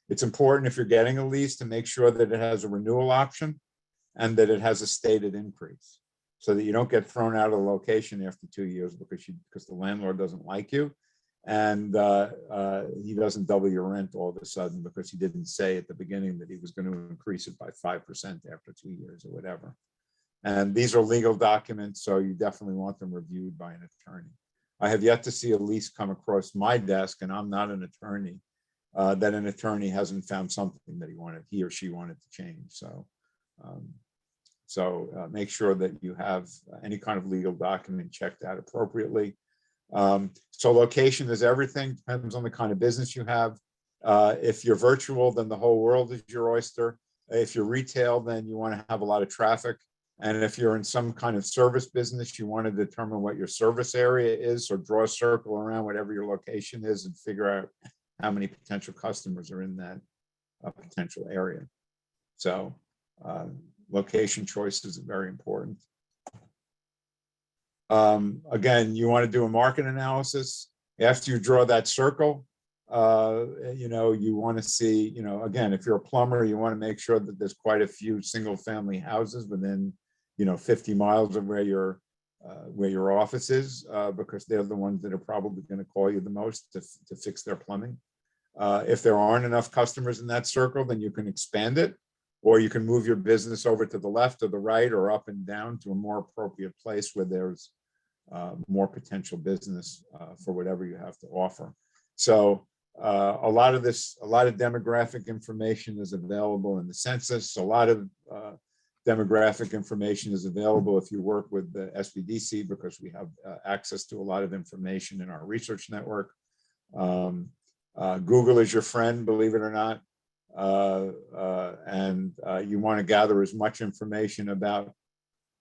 It's important if you're getting a lease to make sure that it has a renewal option and that it has a stated increase, so that you don't get thrown out of the location after 2 years because the landlord doesn't like you, and he doesn't double your rent all of a sudden because he didn't say at the beginning that he was going to increase it by 5% after 2 years or whatever. And these are legal documents, so you definitely want them reviewed by an attorney. I have yet to see a lease come across my desk, and I'm not an attorney, that an attorney hasn't found something that he or she wanted to change. So make sure that you have any kind of legal document checked out appropriately. So location is everything, depends on the kind of business you have. If you're virtual, then the whole world is your oyster. If you're retail, then you want to have a lot of traffic. And if you're in some kind of service business, you want to determine what your service area is. So draw a circle around whatever your location is and figure out how many potential customers are in that potential area. So location choices are very important. Again, you want to do a market analysis. After you draw that circle, you want to see, again, if you're a plumber, you want to make sure that there's quite a few single family houses within 50 miles of where your office is, because they're the ones that are probably going to call you the most to fix their plumbing. If there aren't enough customers in that circle, then you can expand it, or you can move your business over to the left or the right or up and down to a more appropriate place where there's more potential business for whatever you have to offer. So a lot of demographic information is available in the census. A lot of demographic information is available if you work with the SBDC, because we have access to a lot of information in our research network. Google is your friend, believe it or not. And you want to gather as much information about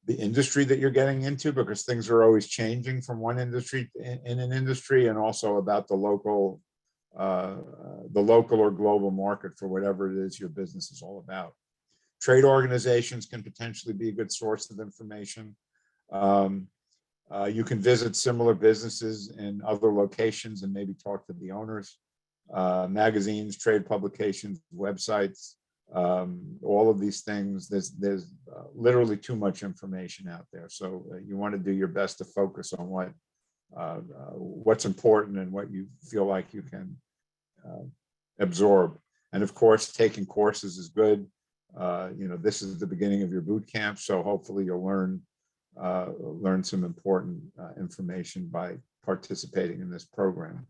the industry that you're getting into, because things are always changing from one industry in an industry, and also about the local or global market for whatever it is your business is all about. Trade organizations can potentially be a good source of information. You can visit similar businesses in other locations and maybe talk to the owners. Magazines, trade publications, websites, all of these things. There's literally too much information out there. So you want to do your best to focus on what's important and what you feel like you can absorb. And of course, taking courses is good. This is the beginning of your boot camp, so hopefully you'll learn some important information by participating in this program.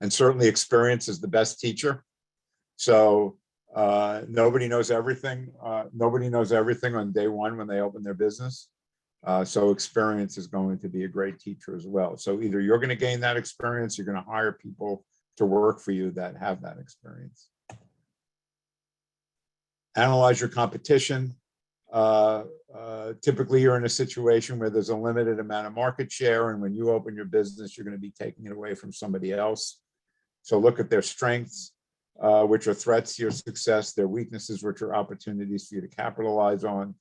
And certainly experience is the best teacher. So nobody knows everything. Nobody knows everything on day one when they open their business. So experience is going to be a great teacher as well. So either you're going to gain that experience, you're going to hire people to work for you that have that experience. Analyze your competition. Typically, you're in a situation where there's a limited amount of market share, and when you open your business, you're going to be taking it away from somebody else. So look at their strengths, which are threats to your success, their weaknesses, which are opportunities for you to capitalize on.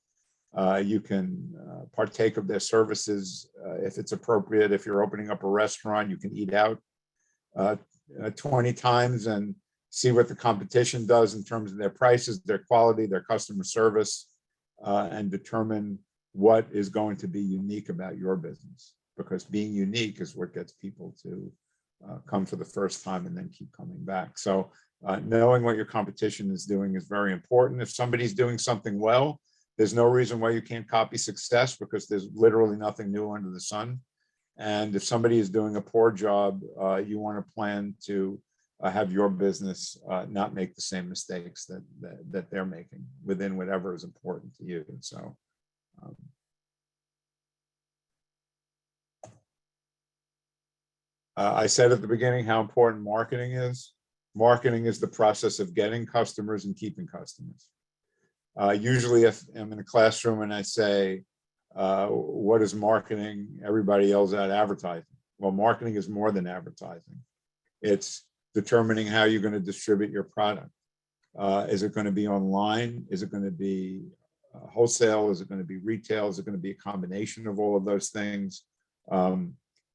You can partake of their services if it's appropriate. If you're opening up a restaurant, you can eat out 20 times and see what the competition does in terms of their prices, their quality, their customer service, and determine what is going to be unique about your business, because being unique is what gets people to come for the first time and then keep coming back. So knowing what your competition is doing is very important. If somebody's doing something well, there's no reason why you can't copy success, because there's literally nothing new under the sun. And if somebody is doing a poor job, you want to plan to have your business not make the same mistakes that they're making within whatever is important to you. And so I said at the beginning how important marketing is. Marketing is the process of getting customers and keeping customers. Usually if I'm in a classroom and I say, what is marketing? Everybody yells out advertising. Well, marketing is more than advertising. It's determining how you're going to distribute your product. Is it going to be online? Is it going to be wholesale? Is it going to be retail? Is it going to be a combination of all of those things?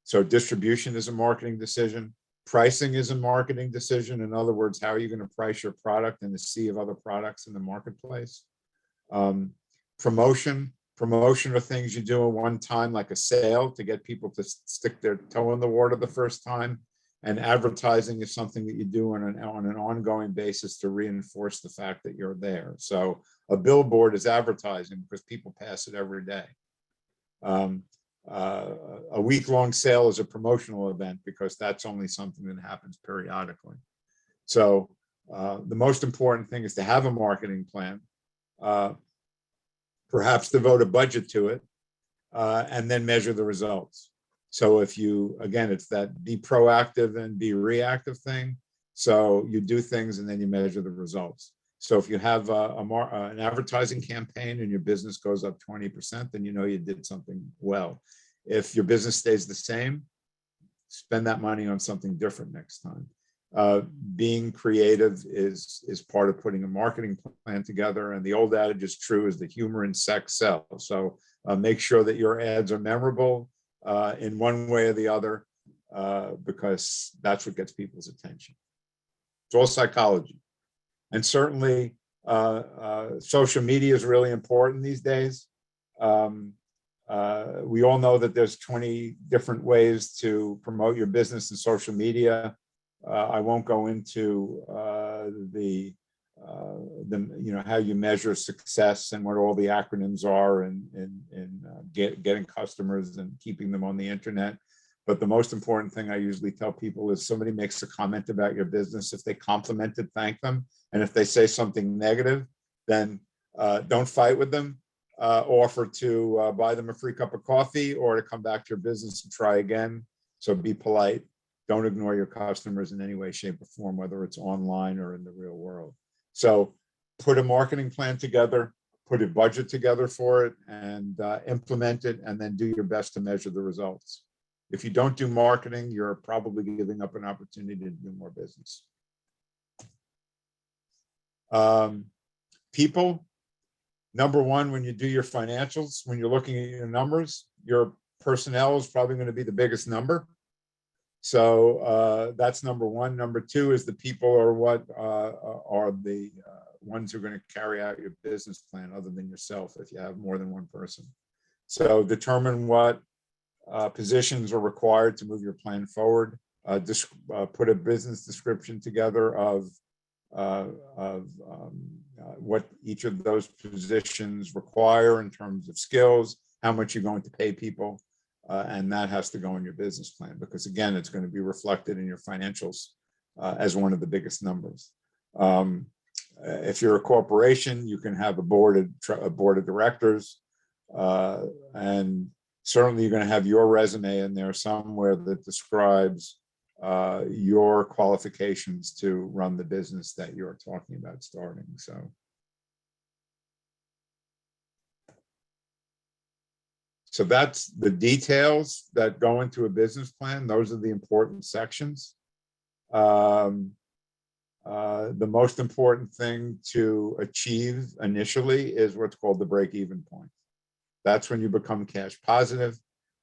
So distribution is a marketing decision. Pricing is a marketing decision. In other words, how are you going to price your product in the sea of other products in the marketplace? Promotion are things you do at one time, like a sale, to get people to stick their toe in the water the first time. And advertising is something that you do on an ongoing basis to reinforce the fact that you're there. So a billboard is advertising because people pass it every day. A week-long sale is a promotional event because that's only something that happens periodically. So the most important thing is to have a marketing plan, perhaps devote a budget to it, and then measure the results. So if you, again, it's that be proactive and be reactive thing. So you do things and then you measure the results. So if you have an advertising campaign and your business goes up 20%, then you know you did something well. If your business stays the same, spend that money on something different next time. Being creative is part of putting a marketing plan together. And the old adage is true, is that humor and sex sell. So make sure that your ads are memorable in one way or the other, because that's what gets people's attention. It's all psychology. And certainly social media is really important these days. We all know that there's 20 different ways to promote your business in social media. I won't go into how you measure success and what all the acronyms are in getting customers and keeping them on the internet. But the most important thing I usually tell people is somebody makes a comment about your business. If they compliment it, thank them. And if they say something negative, then don't fight with them. Offer to buy them a free cup of coffee or to come back to your business and try again. So be polite. Don't ignore your customers in any way, shape, or form, whether it's online or in the real world. So put a marketing plan together, put a budget together for it, and implement it, and then do your best to measure the results. If you don't do marketing, you're probably giving up an opportunity to do more business. People, number one, when you do your financials, when you're looking at your numbers, your personnel is probably going to be the biggest number. So that's number one. Number two is the people are what are the ones who are going to carry out your business plan other than yourself if you have more than one person. So determine what positions are required to move your plan forward. Put a business description together of what each of those positions require in terms of skills, how much you're going to pay people, and that has to go in your business plan because, again, it's going to be reflected in your financials as one of the biggest numbers. If you're a corporation, you can have a board of directors, and certainly you're going to have your resume in there somewhere that describes your qualifications to run the business that you're talking about starting. So that's the details that go into a business plan. Those are the important sections. The most important thing to achieve initially is what's called the break-even point. That's when you become cash positive.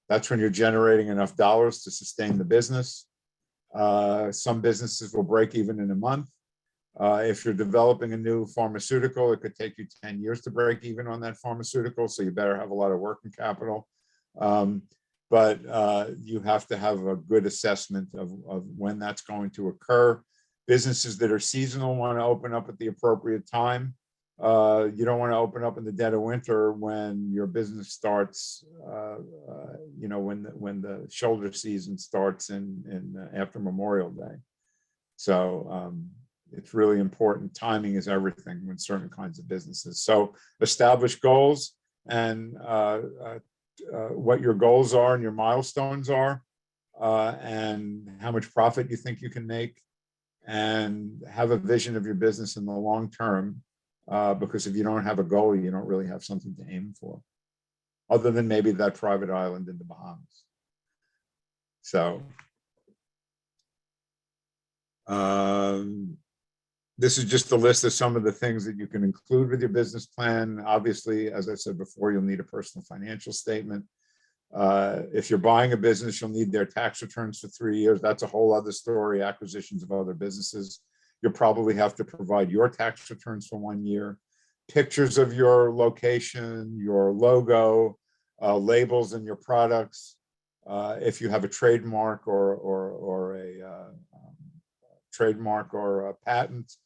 That's when you're generating enough dollars to sustain the business. Some businesses will break even in a month. If you're developing a new pharmaceutical, it could take you 10 years to break even on that pharmaceutical, so you better have a lot of working capital. But you have to have a good assessment of when that's going to occur. Businesses that are seasonal want to open up at the appropriate time. You don't want to open up in the dead of winter when your business starts, when the shoulder season starts in after Memorial Day. So it's really important. Timing is everything when certain kinds of businesses. So establish goals and what your goals are and your milestones are, and how much profit you think you can make, and have a vision of your business in the long term. Because if you don't have a goal, you don't really have something to aim for, other than maybe that private island in the Bahamas. So this is just a list of some of the things that you can include with your business plan. Obviously, as I said before, you'll need a personal financial statement. If you're buying a business, you'll need their tax returns for 3 years. That's a whole other story, acquisitions of other businesses. You'll probably have to provide your tax returns for 1 year, pictures of your location, your logo, labels and your products. If you have a trademark or a patent,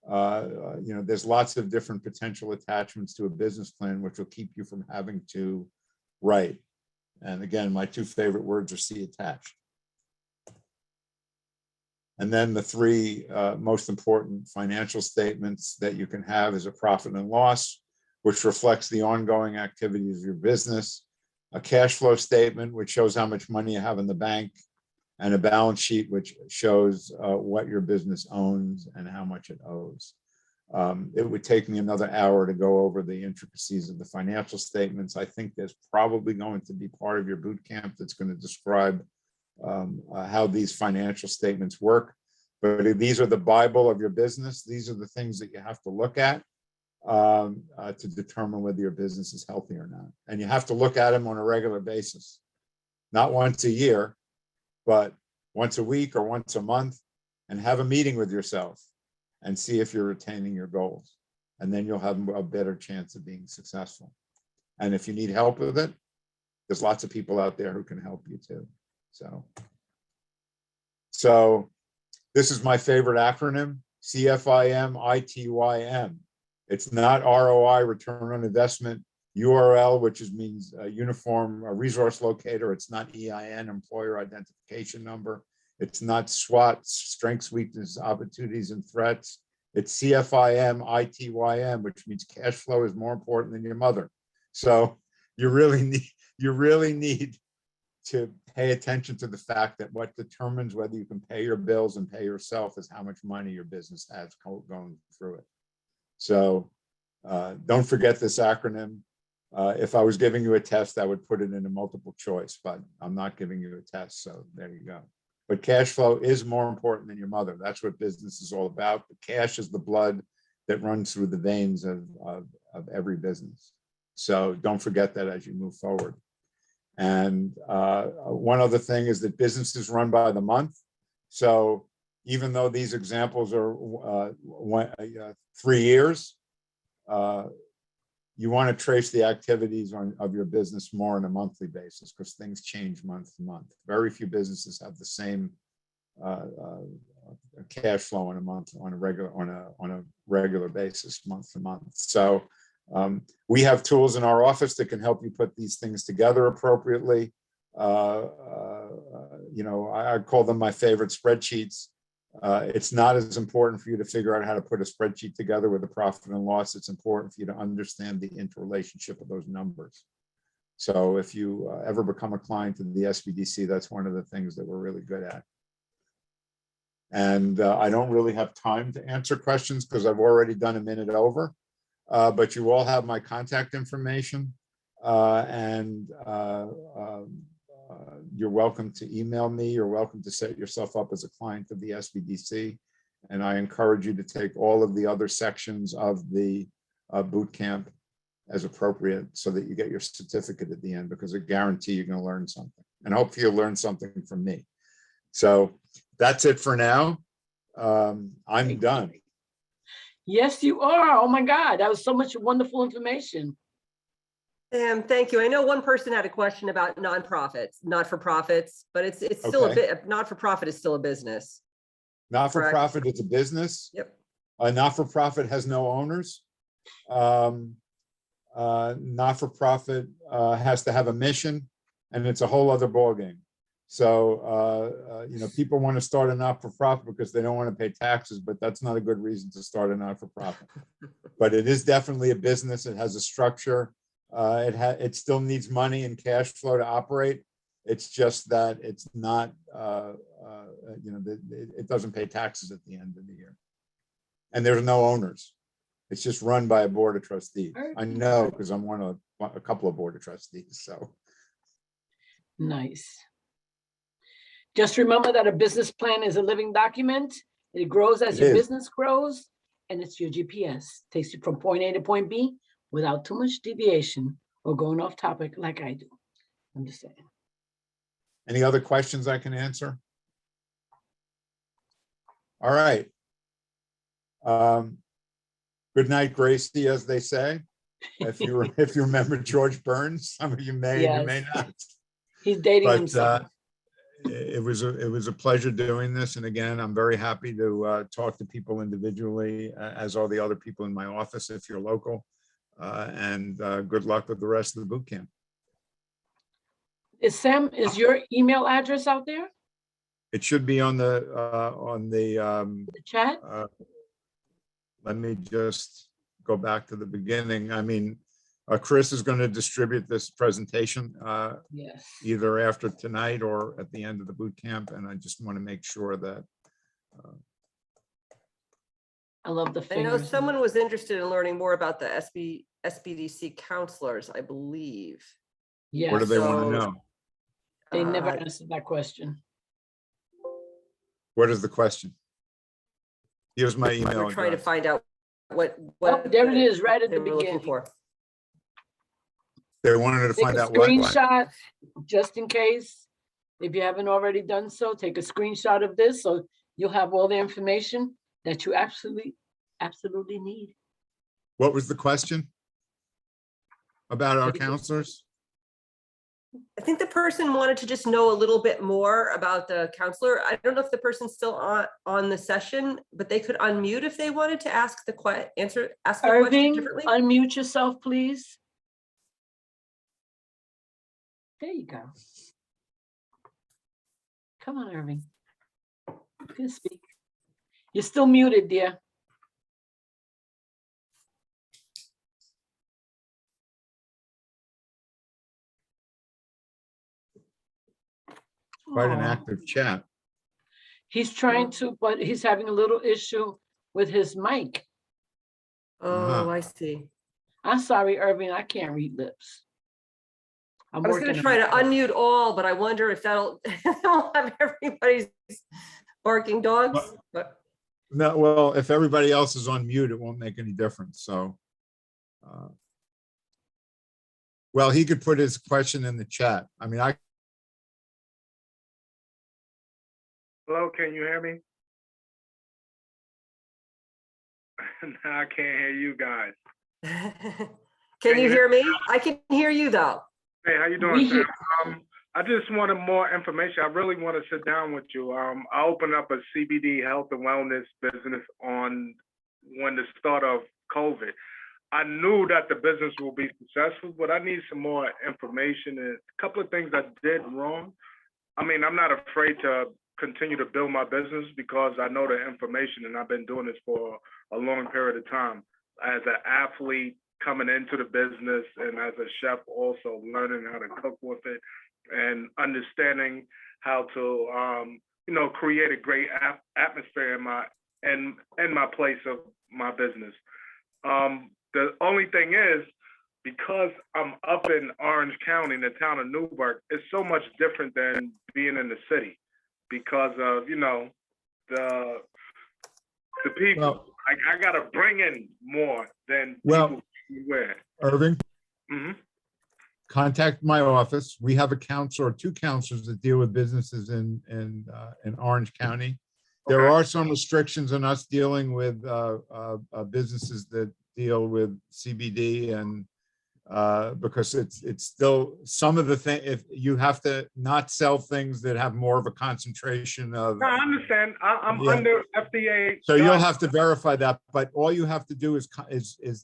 there's lots of different potential attachments to a business plan, which will keep you from having to write. And again, my two favorite words are see attached. And then the three most important financial statements that you can have is a profit and loss, which reflects the ongoing activities of your business, a cash flow statement, which shows how much money you have in the bank, and a balance sheet, which shows what your business owns and how much it owes. It would take me another hour to go over the intricacies of the financial statements. I think there's probably going to be part of your boot camp that's going to describe how these financial statements work. But these are the Bible of your business. These are the things that you have to look at to determine whether your business is healthy or not. And you have to look at them on a regular basis, not once a year, but once a week or once a month, and have a meeting with yourself and see if you're attaining your goals. And then you'll have a better chance of being successful. And if you need help with it, there's lots of people out there who can help you too. So this is my favorite acronym, CFIM ITYM. It's not ROI, return on investment. URL, which means Uniform Resource Locator. It's not EIN, Employer Identification Number. It's not SWOT, Strengths, Weaknesses, Opportunities, and Threats. It's CFIM, ITYM, which means cash flow is more important than your mother. So you really need to pay attention to the fact that what determines whether you can pay your bills and pay yourself is how much money your business has going through it. So don't forget this acronym. If I was giving you a test, I would put it in a multiple choice, but I'm not giving you a test. So there you go. But cash flow is more important than your mother. That's what business is all about. The cash is the blood that runs through the veins of every business. So don't forget that as you move forward. And one other thing is that business is run by the month. So even though these examples are 3 years, you want to trace the activities of your business more on a monthly basis because things change month to month. Very few businesses have the same cash flow on a regular basis, month to month. So we have tools in our office that can help you put these things together appropriately. You know, I call them my favorite spreadsheets. It's not as important for you to figure out how to put a spreadsheet together with a profit and loss. It's important for you to understand the interrelationship of those numbers. So if you ever become a client in the SBDC, that's one of the things that we're really good at. And I don't really have time to answer questions because I've already done a minute over, but you all have my contact information you're welcome to email me. You're welcome to set yourself up as a client of the SBDC. And I encourage you to take all of the other sections of the boot camp as appropriate so that you get your certificate at the end, because I guarantee you're going to learn something. And hopefully you'll learn something from me. So that's it for now. I'm done. Yes, you are. Oh my God, that was so much wonderful information. Thank you. I know one person had a question about nonprofits, not-for-profits, but it's still a bit, not-for-profit is still a business. Not-for-profit is a business. Yep. A not-for-profit has no owners. Not-for-profit has to have a mission, and it's a whole other ballgame. So, you know, people want to start a not-for-profit because they don't want to pay taxes, but that's not a good reason to start a not-for-profit. But it is definitely a business. It has a structure. It still needs money and cash flow to operate. It's just that it's not, you know, it doesn't pay taxes at the end of the year. And there's no owners. It's just run by a board of trustees. I know because I'm one of a couple of board of trustees. So nice. Just remember that a business plan is a living document. It grows as your business grows, and it's your GPS. Takes you from point A to point B without too much deviation or going off topic like I do. I'm just saying. Any other questions I can answer? All right. Good night, Gracie, as they say. If you remember George Burns, some of you may, Yes. you may not. He's dating But himself. it was a pleasure doing this. And again, I'm very happy to talk to people individually, as are the other people in my office if you're local. And good luck with the rest of the boot camp. Is your email address out there? It should be on the The chat? let me just go back to the beginning. I mean, Chris is going to distribute this presentation Yes. either after tonight or at the end of the boot camp. And I just want to make sure that I love the I know fingers. someone was interested in learning more about the SBDC counselors, I believe. Yes. what do they want to know? They never Uh, answered that question. What is the question? Here's my email We're trying to address. find out what Oh, there it is, right at they the were looking beginning. for. They wanted to Take find a out what. screenshot, just in case. If you haven't already done so, take a screenshot of this so you'll have all the information that you absolutely need. What was the question about our counselors? I think the person wanted to just know a little bit more about the counselor. I don't know if the person's still on the session, but they could unmute if they wanted to ask the question Irving, differently. unmute yourself, please. There you go. Come on, Irving. You can speak. You're still muted, dear. Quite an Aw. active chat. He's trying to, but he's having a little issue with his mic. Oh, I see. I'm sorry, Irving, I can't read lips. I was going to try to unmute all, but I wonder if that'll have everybody's barking dogs. But No, well, if everybody else is on mute, it won't make any difference, so. Well, he could put his question in the chat. I mean, Hello, can you hear me? No, I can't hear you guys. can you hear me? I can hear you though. Hey, how you We doing, hear- Sam? I just wanted more information. I really want to sit down with you. I opened up a CBD health and wellness business when the start of COVID. I knew that the business will be successful, but I need some more information and a couple of things I did wrong. I mean, I'm not afraid to continue to build my business because I know the information and I've been doing this for a long period of time. As an athlete coming into the business and as a chef also learning how to cook with it and understanding how to, create a great atmosphere in my place of my business. The only thing is, because I'm up in Orange County, in the town of Newburgh, it's so much different than being in the city because of, the people. well, I gotta bring in more than Well, people wear. Irving, Hmm. contact my office. We have a counselor, or two counselors that deal with businesses in Orange County. There Okay. are some restrictions on us dealing with businesses that deal with CBD and because it's still some of the thing. If you have to not sell things that have more of a concentration of. No, I understand. I'm Yeah. under FDA. So you'll have to verify that, but all you have to do is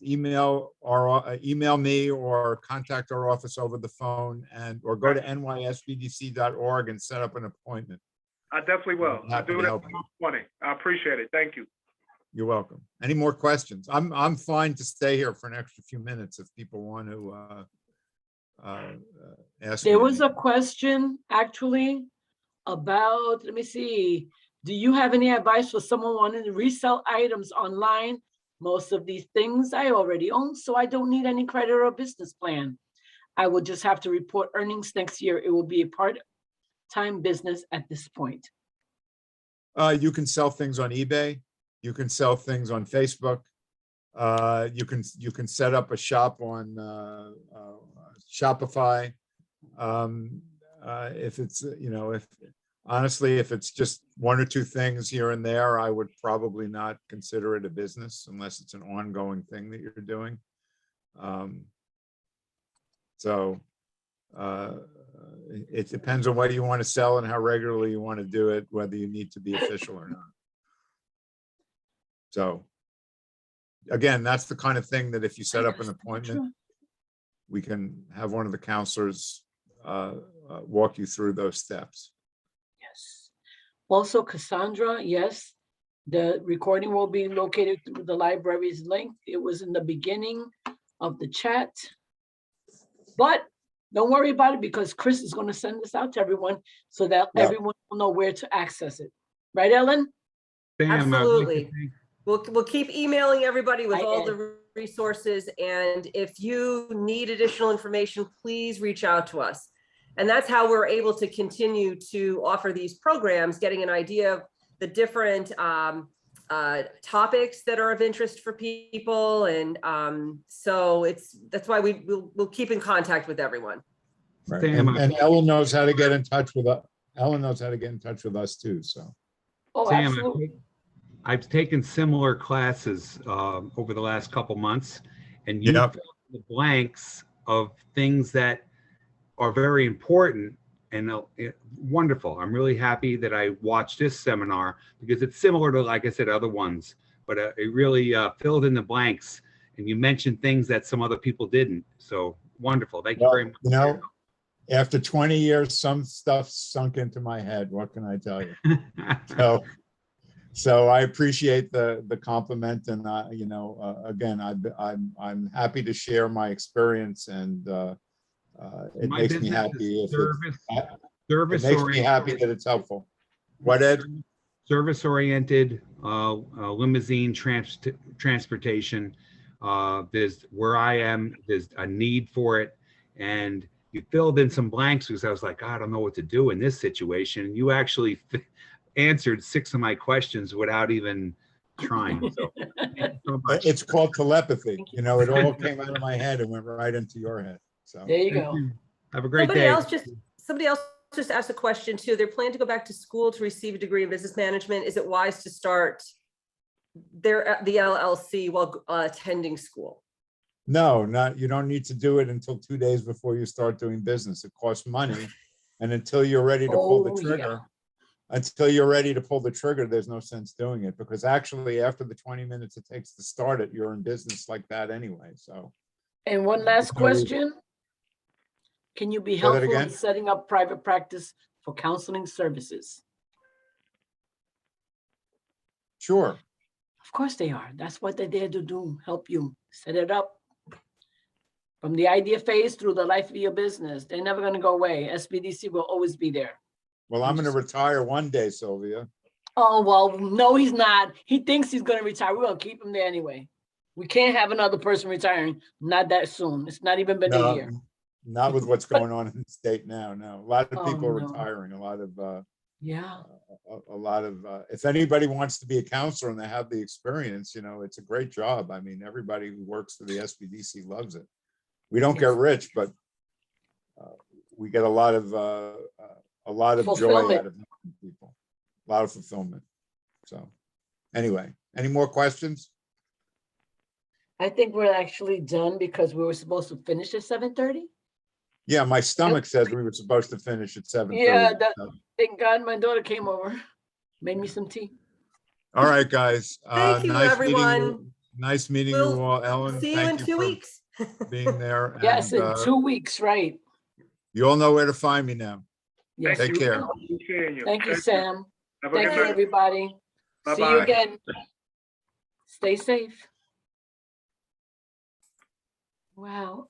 email me or contact our office over the phone or go to nysbdc.org and set up an appointment. I definitely will. I'm I happy do to that help for you. money. I appreciate it. Thank you. You're welcome. Any more questions? I'm fine to stay here for an extra few minutes if people want to ask. There me was a anything. question actually about, let me see. Do you have any advice for someone wanting to resell items online? Most of these things I already own, so I don't need any credit or business plan. I will just have to report earnings next year. It will be a part-time business at this point. You can sell things on eBay. You can sell things on Facebook. You can set up a shop on Shopify. If it's, honestly, if it's just one or two things here and there, I would probably not consider it a business unless it's an ongoing thing that you're doing. It depends on what you want to sell and how regularly you want to do it, whether you need to be official or not. So again, that's the kind of thing that if you set up an appointment, we can have one of the counselors walk you through those steps. Yes. Also, Cassandra, yes, the recording will be located through the library's link. It was in the beginning of the chat. But don't worry about it because Chris is going to send this out to everyone so that everyone will know where to access it. Right, Ellen? Absolutely. We'll keep emailing everybody with I all am. the resources. And if you need additional information, please reach out to us. And that's how we're able to continue to offer these programs, getting an idea of the different topics that are of interest for people. And so that's why we'll keep in contact with everyone. Right. Sam, And Ellen knows how to get in touch with us. Ellen knows how to get in touch with us too, so. Oh, Sam, absolutely. I've taken similar classes over the last couple months, and you Yep. fill in the blanks of things that are very important and wonderful. I'm really happy that I watched this seminar because it's similar to, like I said, other ones, but it really filled in the blanks, and you mentioned things that some other people didn't. So wonderful. Thank you very much. After 20 years, some stuff sunk into my head. What can I tell you? So I appreciate the compliment, and again, I'm happy to share my experience, and it My makes me business happy is if it service makes me happy oriented. that it's helpful. What, Ed? Service oriented, limousine transportation. There's where I am, there's a need for it. And you filled in some blanks because I was like, I don't know what to do in this situation. You actually answered 6 of my questions without even trying. So, thank you so much. It's called telepathy. It all came out of my head and went right into your head. So There you Thank go. you. Have a great Somebody day. else just asked a question too. They're planning to go back to school to receive a degree in business management. Is it wise to start the LLC while attending school? no, you don't need to do it until 2 days before you start doing business. It costs money. And until you're ready to pull the Oh, trigger, there's no sense doing it, because actually after the 20 minutes it takes to start it, you're in business like that anyway. So And one last question. Can you be Say that helpful in again? setting up private practice for counseling services? sure. Of course they are. That's what they're there to do, help you set it up. From the idea phase through the life of your business. They're never gonna go away. SBDC will always be there. Well, I'm going to retire one day, Sylvia. Oh, well, no, he's not. He thinks he's gonna retire. We're gonna keep him there anyway. We can't have another person retiring, not that soon. It's not even been a year. No, not with what's going on in the state now. No, a lot of Oh, people are no. retiring. Yeah, If anybody wants to be a counselor and they have the experience, it's a great job. I mean, everybody who works for the SBDC loves it. We don't get Yes. rich, but we get a lot of joy Fulfillment. out of helping people, a lot of fulfillment. So anyway, any more questions? I think we're actually done because we were supposed to finish at 7:30. Yeah, my stomach says we were supposed to finish at 7:30. Yeah, so. thank God my daughter came over, made me some tea. All right, guys. Thank you, Nice meeting everyone. you. Nice meeting We'll you all. Ellen, See you in thank 2 you for weeks. being there. Yes, And, in 2 weeks, right? you all know where to find me now. Yes. Take we care. do. Seeing you. Thank you, Sam. Have a Thank good you, night. everybody. See you Bye-bye. again. Stay safe. Wow.